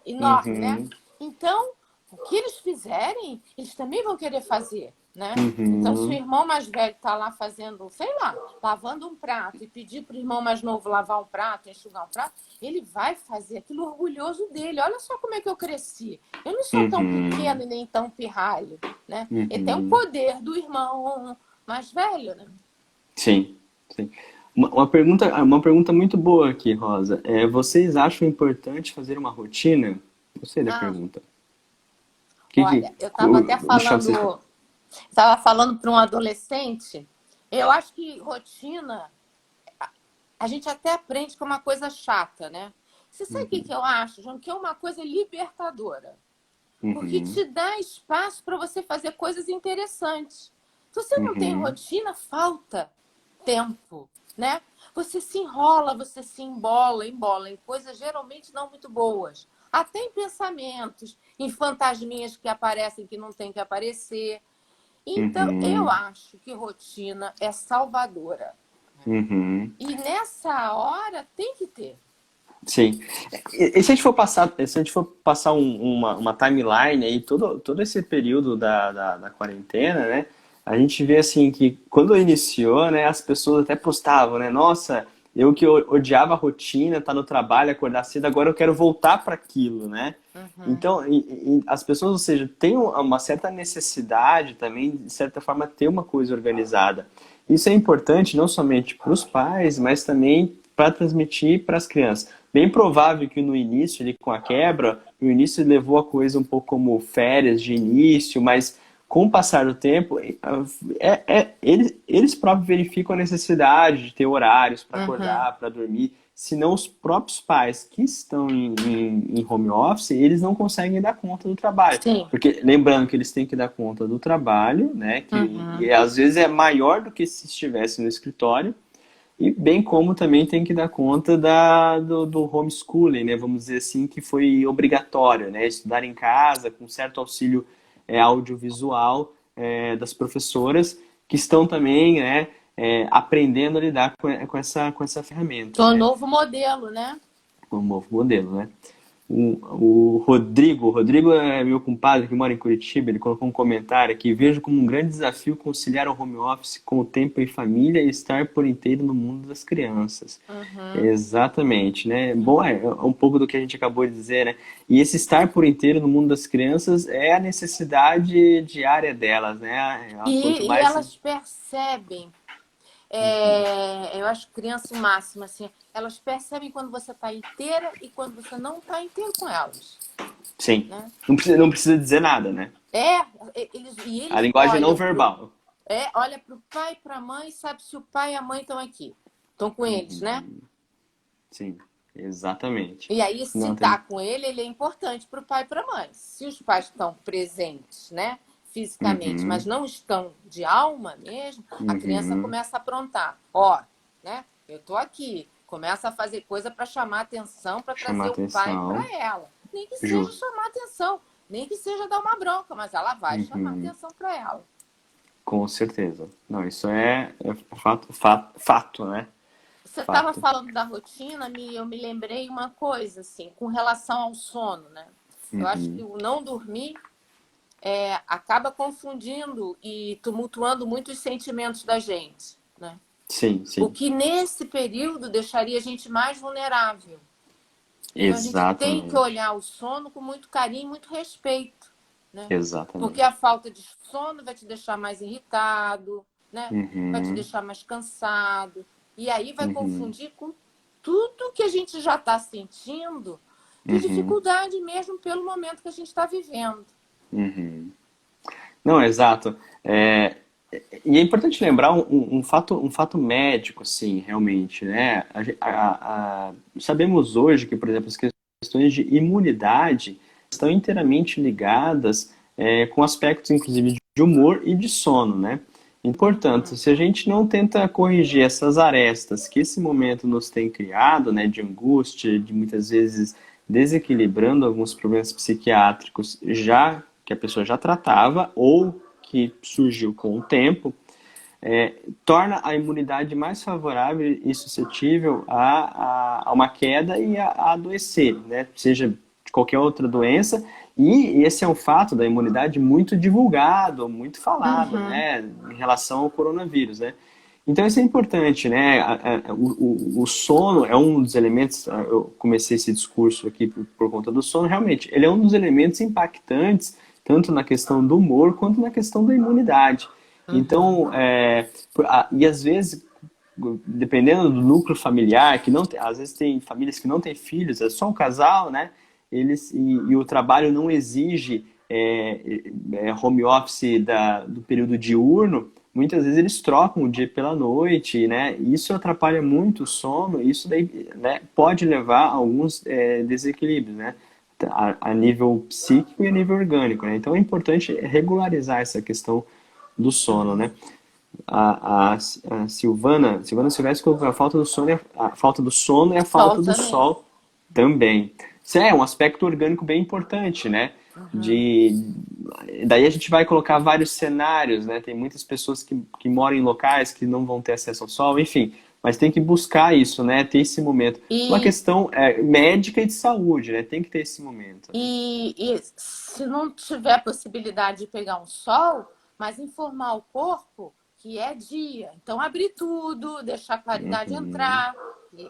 [SPEAKER 2] enorme, né?
[SPEAKER 1] Uhum,
[SPEAKER 2] Então, o que eles fizerem, eles também vão querer fazer, né? Então, se o
[SPEAKER 1] Uhum.
[SPEAKER 2] irmão mais velho está lá fazendo, sei lá, lavando um prato e pedir para o irmão mais novo lavar um prato, enxugar um prato, ele vai fazer aquilo orgulhoso dele. Olha só como é que eu cresci. Eu não sou tão
[SPEAKER 1] Uhum.
[SPEAKER 2] pequeno e nem tão pirralho, né? Ele tem o
[SPEAKER 1] Uhum.
[SPEAKER 2] poder do irmão mais velho, né?
[SPEAKER 1] Sim, sim. Uma pergunta muito boa aqui, Rosa. Vocês acham importante fazer uma rotina? Gostei da
[SPEAKER 2] Ah,
[SPEAKER 1] pergunta.
[SPEAKER 2] olha, eu estava até
[SPEAKER 1] Deixar vocês.
[SPEAKER 2] falando para um adolescente, eu acho que rotina a gente até aprende que é uma coisa chata, né? Você sabe o que
[SPEAKER 1] Uhum.
[SPEAKER 2] que eu acho, João? Que é uma coisa libertadora. Porque
[SPEAKER 1] Uhum.
[SPEAKER 2] te dá espaço para você fazer coisas interessantes. Se você não tem
[SPEAKER 1] Uhum.
[SPEAKER 2] rotina, falta tempo, né? Você se enrola, você se embola em coisas geralmente não muito boas. Até em pensamentos, em fantasminhas que aparecem que não tem que aparecer. Então, eu
[SPEAKER 1] Uhum.
[SPEAKER 2] acho que rotina é salvadora.
[SPEAKER 1] Uhum.
[SPEAKER 2] E nessa hora tem que ter.
[SPEAKER 1] Sim. E se a gente for passar uma timeline aí, todo esse período da quarentena, né? A gente vê assim que quando iniciou, né, as pessoas até postavam, né? Nossa, eu que odiava a rotina, tá no trabalho, acordar cedo, agora eu quero voltar para aquilo, né?
[SPEAKER 2] Uhum,
[SPEAKER 1] Então, as pessoas, ou seja, têm uma certa necessidade também, de certa forma, ter uma coisa organizada. Isso é importante não somente para os pais, mas também para transmitir para as crianças. Bem provável que no início, ali com a quebra, no início levou a coisa um pouco como férias de início, mas com o passar do tempo, eles próprios verificam a necessidade de ter horários para
[SPEAKER 2] uhum.
[SPEAKER 1] acordar, para dormir. Senão os próprios pais que estão em home office, eles não conseguem dar conta do trabalho.
[SPEAKER 2] Sim.
[SPEAKER 1] Porque lembrando que eles têm que dar conta do trabalho, né? E
[SPEAKER 2] Uhum.
[SPEAKER 1] às vezes é maior do que se estivesse no escritório. E bem como também tem que dar conta do homeschooling, né? Vamos dizer assim, que foi obrigatório, né? Estudar em casa, com certo auxílio audiovisual das professoras, que estão também, né, aprendendo a lidar com essa ferramenta,
[SPEAKER 2] O
[SPEAKER 1] né?
[SPEAKER 2] novo modelo, né?
[SPEAKER 1] O novo modelo, né? O Rodrigo é meu compadre que mora em Curitiba, ele colocou um comentário aqui: vejo como um grande desafio conciliar o home office com o tempo em família e estar por inteiro no mundo das crianças.
[SPEAKER 2] Uhum.
[SPEAKER 1] Exatamente, né? Bom, é um pouco do que a gente acabou de dizer, né? E esse estar por inteiro no mundo das crianças é a necessidade diária delas, né? Quanto
[SPEAKER 2] E
[SPEAKER 1] mais.
[SPEAKER 2] elas percebem,
[SPEAKER 1] Uhum.
[SPEAKER 2] eu acho criança o máximo, assim, elas percebem quando você está inteira e quando você não está inteiro com elas,
[SPEAKER 1] Sim.
[SPEAKER 2] né?
[SPEAKER 1] Não precisa dizer nada, né?
[SPEAKER 2] É,
[SPEAKER 1] A
[SPEAKER 2] eles
[SPEAKER 1] linguagem não verbal.
[SPEAKER 2] olha pro pai e pra mãe, sabe se o pai e a mãe estão aqui. Estão com eles, né?
[SPEAKER 1] Uhum. Sim, exatamente.
[SPEAKER 2] E aí, se
[SPEAKER 1] Não
[SPEAKER 2] tá
[SPEAKER 1] tem.
[SPEAKER 2] com ele é importante para o pai e para a mãe. Se os pais estão presentes, né, fisicamente, mas
[SPEAKER 1] Uhum.
[SPEAKER 2] não estão de alma mesmo, a criança
[SPEAKER 1] Uhum.
[SPEAKER 2] começa a aprontar. Ó, né? Eu tô aqui. Começa a fazer coisa para chamar atenção, para
[SPEAKER 1] Chamar
[SPEAKER 2] trazer o pai para
[SPEAKER 1] atenção.
[SPEAKER 2] ela. Nem que seja
[SPEAKER 1] Justo.
[SPEAKER 2] chamar atenção, nem que seja dar uma bronca, mas ela vai chamar
[SPEAKER 1] Uhum.
[SPEAKER 2] atenção para ela.
[SPEAKER 1] Com certeza. Não, isso é fato, fato, fato, né?
[SPEAKER 2] Você estava
[SPEAKER 1] Fato.
[SPEAKER 2] falando da rotina, eu me lembrei uma coisa, assim, com relação ao sono, né? Eu acho que
[SPEAKER 1] Uhum.
[SPEAKER 2] o não dormir acaba confundindo e tumultuando muito os sentimentos da gente, né?
[SPEAKER 1] Sim,
[SPEAKER 2] O
[SPEAKER 1] sim.
[SPEAKER 2] que nesse período deixaria a gente mais vulnerável. Então a gente tem que
[SPEAKER 1] Exatamente.
[SPEAKER 2] olhar o sono com muito carinho e muito respeito, né? Porque a
[SPEAKER 1] Exatamente.
[SPEAKER 2] falta de sono vai te deixar mais irritado, né? Vai te
[SPEAKER 1] Uhum.
[SPEAKER 2] deixar mais cansado. E aí vai
[SPEAKER 1] Uhum.
[SPEAKER 2] confundir com tudo que a gente já está sentindo de
[SPEAKER 1] Uhum.
[SPEAKER 2] dificuldade mesmo pelo momento que a gente está vivendo.
[SPEAKER 1] Uhum. Não, exato. É, e é importante lembrar um fato médico, assim, realmente, né? Sabemos hoje que, por exemplo, as questões de imunidade estão inteiramente ligadas com aspectos, inclusive, de humor e de sono, né? E, portanto,
[SPEAKER 2] Uhum.
[SPEAKER 1] se a gente não tenta corrigir essas arestas que esse momento nos tem criado, né, de angústia, de muitas vezes desequilibrando alguns problemas psiquiátricos já que a pessoa já tratava ou que surgiu com o tempo, torna a imunidade mais favorável e suscetível a uma queda e a adoecer, né? Seja de qualquer outra doença. E esse é um fato da imunidade muito divulgado, muito falado,
[SPEAKER 2] Uhum.
[SPEAKER 1] né, em relação ao coronavírus, né? Então isso é importante, né? O sono é um dos elementos. Eu comecei esse discurso aqui por conta do sono. Realmente, ele é um dos elementos impactantes tanto na questão do humor quanto na questão da imunidade.
[SPEAKER 2] Uhum.
[SPEAKER 1] Então, e às vezes dependendo do núcleo familiar, que não tem, às vezes tem famílias que não têm filhos, é só um casal, né? E o trabalho não exige home office do período diurno, muitas vezes eles trocam o dia pela noite, né? Isso atrapalha muito o sono, isso daí, né, pode levar a alguns desequilíbrios, né? A nível psíquico e a nível orgânico, né? Então é importante regularizar essa questão do sono,
[SPEAKER 2] Uhum.
[SPEAKER 1] né? A Silvana Silvestre colocou a falta do sono e a
[SPEAKER 2] Sol
[SPEAKER 1] falta do
[SPEAKER 2] também.
[SPEAKER 1] sol também. Isso é um aspecto orgânico bem importante, né?
[SPEAKER 2] Uhum.
[SPEAKER 1] De, daí a gente vai colocar vários cenários, né? Tem muitas pessoas que moram em locais que não vão ter acesso ao sol, enfim. Mas tem que buscar isso, né? Ter esse momento. Uma
[SPEAKER 2] E,
[SPEAKER 1] questão médica e de saúde, né? Tem que ter esse momento, né?
[SPEAKER 2] e se não tiver possibilidade de pegar um sol, mas informar o corpo que é dia. Então, abrir tudo, deixar a claridade
[SPEAKER 1] Uhum,
[SPEAKER 2] entrar.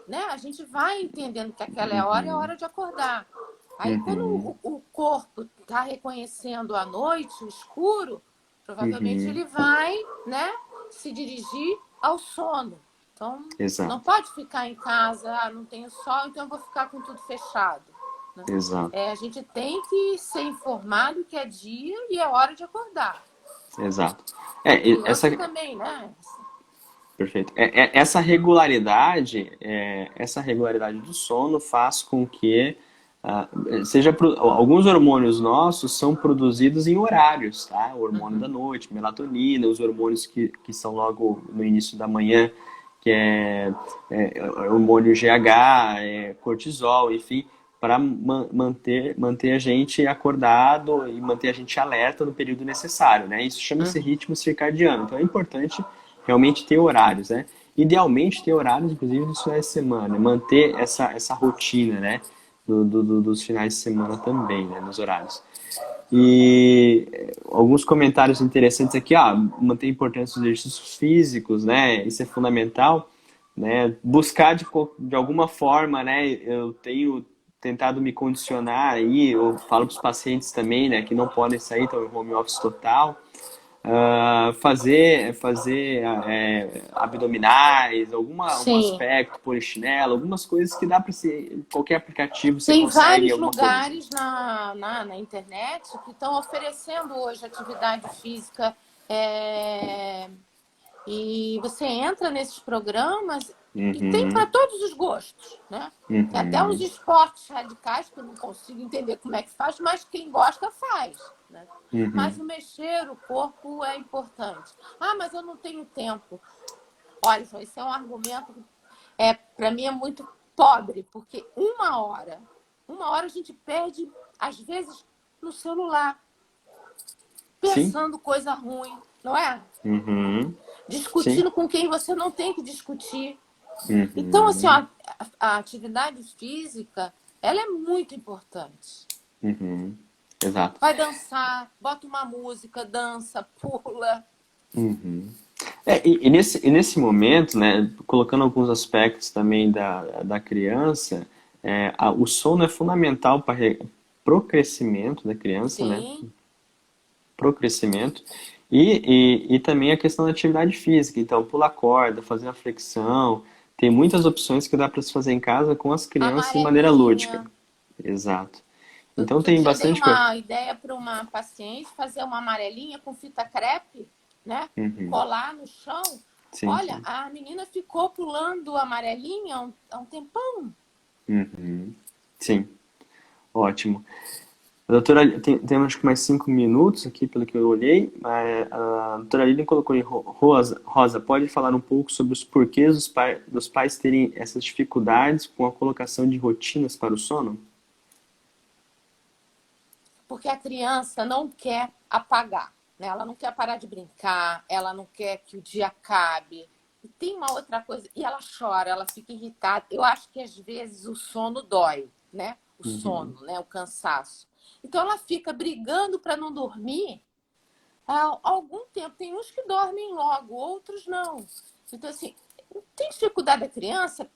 [SPEAKER 2] Né? A gente vai entendendo que aquela é a
[SPEAKER 1] uhum,
[SPEAKER 2] hora de acordar. Aí, quando
[SPEAKER 1] uhum,
[SPEAKER 2] o corpo está reconhecendo a noite, o escuro, provavelmente
[SPEAKER 1] uhum.
[SPEAKER 2] ele vai, né, se dirigir ao sono. Então, não
[SPEAKER 1] Exato,
[SPEAKER 2] pode ficar em casa, não tenho sol, então eu vou ficar com tudo fechado. Né?
[SPEAKER 1] exato,
[SPEAKER 2] A gente tem que ser informado que é dia e é hora de acordar.
[SPEAKER 1] exato.
[SPEAKER 2] A
[SPEAKER 1] Essa,
[SPEAKER 2] criança também, né?
[SPEAKER 1] perfeito. Essa regularidade do sono faz com que ah, alguns hormônios nossos são produzidos em horários, tá? O hormônio da
[SPEAKER 2] Uhum.
[SPEAKER 1] noite, melatonina, os hormônios que são logo no início da manhã, que é hormônio GH, cortisol, enfim, para manter a gente acordado e manter a gente alerta no período necessário, né? Isso chama-se
[SPEAKER 2] Uhum.
[SPEAKER 1] ritmo circadiano. Então é importante realmente ter horários, né? Idealmente ter horários, inclusive, nos finais de semana, manter essa rotina, né? Dos finais de semana também, né? Nos horários. E alguns comentários interessantes aqui, manter a importância dos exercícios físicos, né? Isso é fundamental, né? Buscar de alguma forma, né? Eu tenho tentado me condicionar aí, eu falo para os pacientes também, né? Que não podem sair, estão em home office total, fazer abdominais, algum
[SPEAKER 2] Sim.
[SPEAKER 1] aspecto, polichinelo, algumas coisas que dá para ser, qualquer aplicativo você
[SPEAKER 2] Tem
[SPEAKER 1] consegue
[SPEAKER 2] vários
[SPEAKER 1] alguma coisa.
[SPEAKER 2] lugares na internet que estão oferecendo hoje atividade física. é, E você entra nesses programas e tem para
[SPEAKER 1] Uhum,
[SPEAKER 2] todos os gostos, né? Tem até uns
[SPEAKER 1] uhum,
[SPEAKER 2] esportes radicais que eu não consigo entender como é que faz, mas quem gosta faz, né? Mas
[SPEAKER 1] uhum.
[SPEAKER 2] o mexer o corpo é importante. Ah, mas eu não tenho tempo. Olha, só, esse é um argumento para mim é muito pobre, porque uma hora a gente perde, às vezes, no celular,
[SPEAKER 1] Sim,
[SPEAKER 2] pensando coisa ruim, não é?
[SPEAKER 1] uhum, sim,
[SPEAKER 2] Discutindo com quem você não tem que discutir. Então, assim,
[SPEAKER 1] uhum,
[SPEAKER 2] ó, a atividade física, ela é muito importante.
[SPEAKER 1] uhum. Exato.
[SPEAKER 2] Vai dançar, bota uma música, dança, pula.
[SPEAKER 1] Uhum. E nesse momento, né, colocando alguns aspectos também da criança, o sono é fundamental para o crescimento da criança, né?
[SPEAKER 2] Sim,
[SPEAKER 1] Pro crescimento. E também a questão da atividade física. Então, pular corda, fazer uma flexão. Tem muitas opções que dá para se fazer em casa com as crianças de maneira lúdica.
[SPEAKER 2] amarelinha.
[SPEAKER 1] Exato. Então
[SPEAKER 2] Outro
[SPEAKER 1] tem
[SPEAKER 2] dia dei
[SPEAKER 1] bastante coisa.
[SPEAKER 2] uma ideia para uma paciente fazer uma amarelinha com fita crepe, né?
[SPEAKER 1] Uhum.
[SPEAKER 2] Colar no chão.
[SPEAKER 1] Sim,
[SPEAKER 2] Olha,
[SPEAKER 1] sim.
[SPEAKER 2] a menina ficou pulando amarelinha há um tempão.
[SPEAKER 1] Uhum. Sim, ótimo. A doutora, temos acho que mais 5 minutos aqui, pelo que eu olhei. A doutora Lilian colocou em Rosa, pode falar um pouco sobre os porquês dos pais terem essas dificuldades com a colocação de rotinas para o sono?
[SPEAKER 2] Porque a criança não quer apagar, né? Ela não quer parar de brincar, ela não quer que o dia acabe. E tem uma outra coisa, e ela chora, ela fica irritada. Eu acho que às vezes o sono dói, né? o sono, né? O cansaço. Então ela fica brigando para não dormir há algum tempo. Tem uns que dormem logo, outros não. Então, assim, tem dificuldade da criança?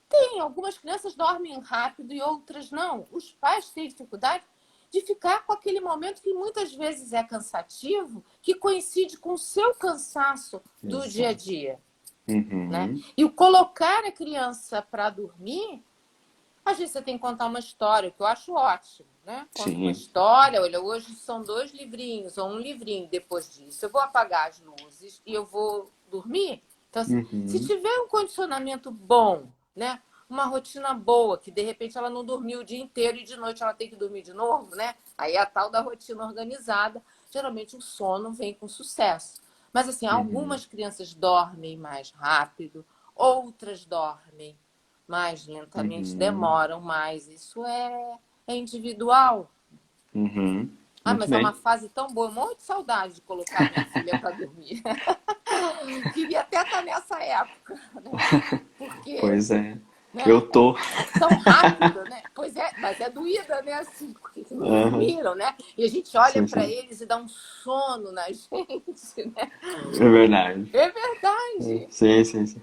[SPEAKER 2] Tem. Algumas crianças dormem rápido e outras não. Os pais têm dificuldade de ficar com aquele momento que muitas vezes é cansativo, que coincide com o seu cansaço do dia a
[SPEAKER 1] Exato.
[SPEAKER 2] dia, né?
[SPEAKER 1] Uhum.
[SPEAKER 2] E o colocar a criança para dormir, às vezes você tem que contar uma história, o que eu acho ótimo, né? Conta uma
[SPEAKER 1] Sim.
[SPEAKER 2] história, olha, hoje são 2 livrinhos ou um livrinho. Depois disso eu vou apagar as luzes e eu vou dormir. Então, assim, se
[SPEAKER 1] Uhum.
[SPEAKER 2] tiver um condicionamento bom, né? Uma rotina boa, que de repente ela não dormiu o dia inteiro e de noite ela tem que dormir de novo, né? Aí é a tal da rotina organizada. Geralmente o sono vem com sucesso. Mas, assim,
[SPEAKER 1] Uhum.
[SPEAKER 2] algumas crianças dormem mais rápido, outras dormem mais lentamente,
[SPEAKER 1] Uhum.
[SPEAKER 2] demoram mais. Isso é individual.
[SPEAKER 1] Uhum.
[SPEAKER 2] Ah,
[SPEAKER 1] Muito
[SPEAKER 2] mas é uma
[SPEAKER 1] bem.
[SPEAKER 2] fase tão boa. Muito saudade de colocar minha filha para dormir. Queria até estar nessa época, né? Porque,
[SPEAKER 1] Pois é.
[SPEAKER 2] né?
[SPEAKER 1] Eu tô.
[SPEAKER 2] É tão rápido, né? Pois é, mas é doída, né? Assim, porque não
[SPEAKER 1] Aham.
[SPEAKER 2] dormiram, né? E a gente olha
[SPEAKER 1] Sim,
[SPEAKER 2] para
[SPEAKER 1] sim.
[SPEAKER 2] eles e dá um sono na gente, né?
[SPEAKER 1] É verdade.
[SPEAKER 2] É verdade.
[SPEAKER 1] Sim, sim, sim.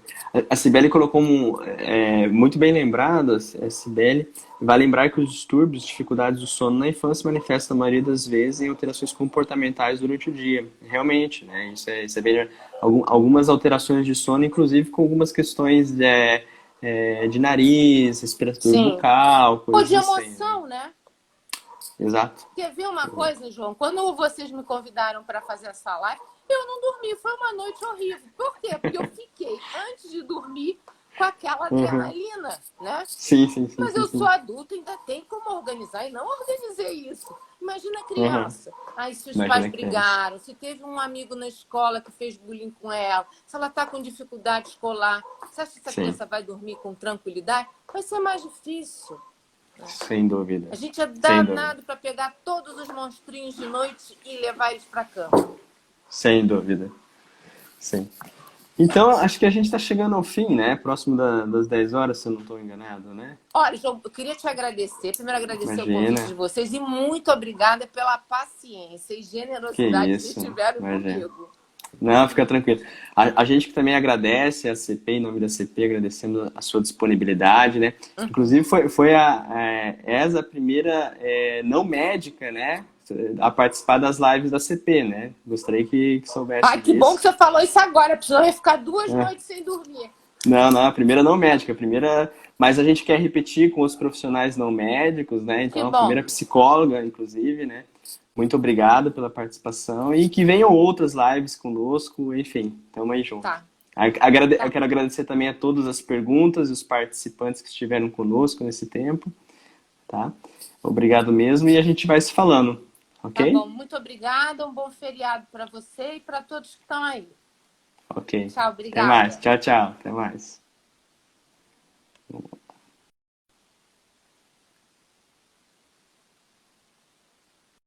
[SPEAKER 1] A Cibele colocou muito bem lembrado, a Cibele, vai lembrar que os distúrbios, dificuldades do sono na infância manifestam a maioria das vezes em alterações comportamentais durante o dia. Realmente, né? Isso é bem. Algumas alterações de sono, inclusive com algumas questões de nariz, respirador
[SPEAKER 2] Sim.
[SPEAKER 1] bucal,
[SPEAKER 2] Ou de
[SPEAKER 1] coisas assim, né?
[SPEAKER 2] emoção, né?
[SPEAKER 1] Exato.
[SPEAKER 2] Quer ver uma coisa, João? Quando vocês me convidaram para fazer essa live, eu não dormi. Foi uma noite horrível. Por quê? Porque eu fiquei, antes de dormir, com aquela
[SPEAKER 1] Uhum.
[SPEAKER 2] adrenalina, né?
[SPEAKER 1] Sim, sim, sim,
[SPEAKER 2] Mas
[SPEAKER 1] sim,
[SPEAKER 2] eu sou
[SPEAKER 1] sim.
[SPEAKER 2] adulta, ainda tem como organizar e não organizei isso. Imagina a
[SPEAKER 1] Uhum.
[SPEAKER 2] criança. Aí, se os pais
[SPEAKER 1] Imagina a criança.
[SPEAKER 2] brigaram, se teve um amigo na escola que fez bullying com ela, se ela está com dificuldade escolar, você acha que essa
[SPEAKER 1] Sim,
[SPEAKER 2] criança vai dormir com tranquilidade? Vai ser mais difícil.
[SPEAKER 1] sem
[SPEAKER 2] A
[SPEAKER 1] dúvida.
[SPEAKER 2] gente é
[SPEAKER 1] Sem dúvida.
[SPEAKER 2] danado para pegar todos os monstrinhos de noite e levar eles para a cama.
[SPEAKER 1] Sem dúvida. Sim. Então, acho que a gente está chegando ao fim, né? Próximo das 10 horas, se eu não estou enganado, né?
[SPEAKER 2] Olha, João, eu queria te agradecer. Primeiro, agradecer o convite de
[SPEAKER 1] Imagina.
[SPEAKER 2] vocês e muito obrigada pela paciência e
[SPEAKER 1] Que
[SPEAKER 2] generosidade que vocês
[SPEAKER 1] isso.
[SPEAKER 2] tiveram
[SPEAKER 1] Imagina.
[SPEAKER 2] comigo.
[SPEAKER 1] Não, fica tranquilo. A gente que também agradece a CP, em nome da CP, agradecendo a sua disponibilidade, né? Inclusive, foi essa a primeira não médica, né? A participar das lives da CP, né? Gostaria que soubesse
[SPEAKER 2] Ai, que bom que
[SPEAKER 1] disso.
[SPEAKER 2] você falou isso agora, porque senão eu ia ficar 2
[SPEAKER 1] É.
[SPEAKER 2] noites sem dormir.
[SPEAKER 1] Não, não, a primeira não médica, a primeira. Mas a gente quer repetir com os profissionais não médicos, né?
[SPEAKER 2] Que
[SPEAKER 1] Então, a primeira
[SPEAKER 2] bom.
[SPEAKER 1] psicóloga, inclusive, né? Muito obrigado pela participação e que venham outras lives conosco, enfim, tamo aí junto.
[SPEAKER 2] Tá,
[SPEAKER 1] Eu
[SPEAKER 2] tá,
[SPEAKER 1] quero agradecer também a todas as perguntas e os participantes que estiveram conosco nesse tempo, tá? Obrigado mesmo e a gente vai se falando,
[SPEAKER 2] tá
[SPEAKER 1] ok?
[SPEAKER 2] bom. Muito obrigada. Um bom feriado para você e para todos que estão aí.
[SPEAKER 1] Ok.
[SPEAKER 2] Tchau,
[SPEAKER 1] Até mais.
[SPEAKER 2] obrigada.
[SPEAKER 1] Tchau, tchau. Até mais.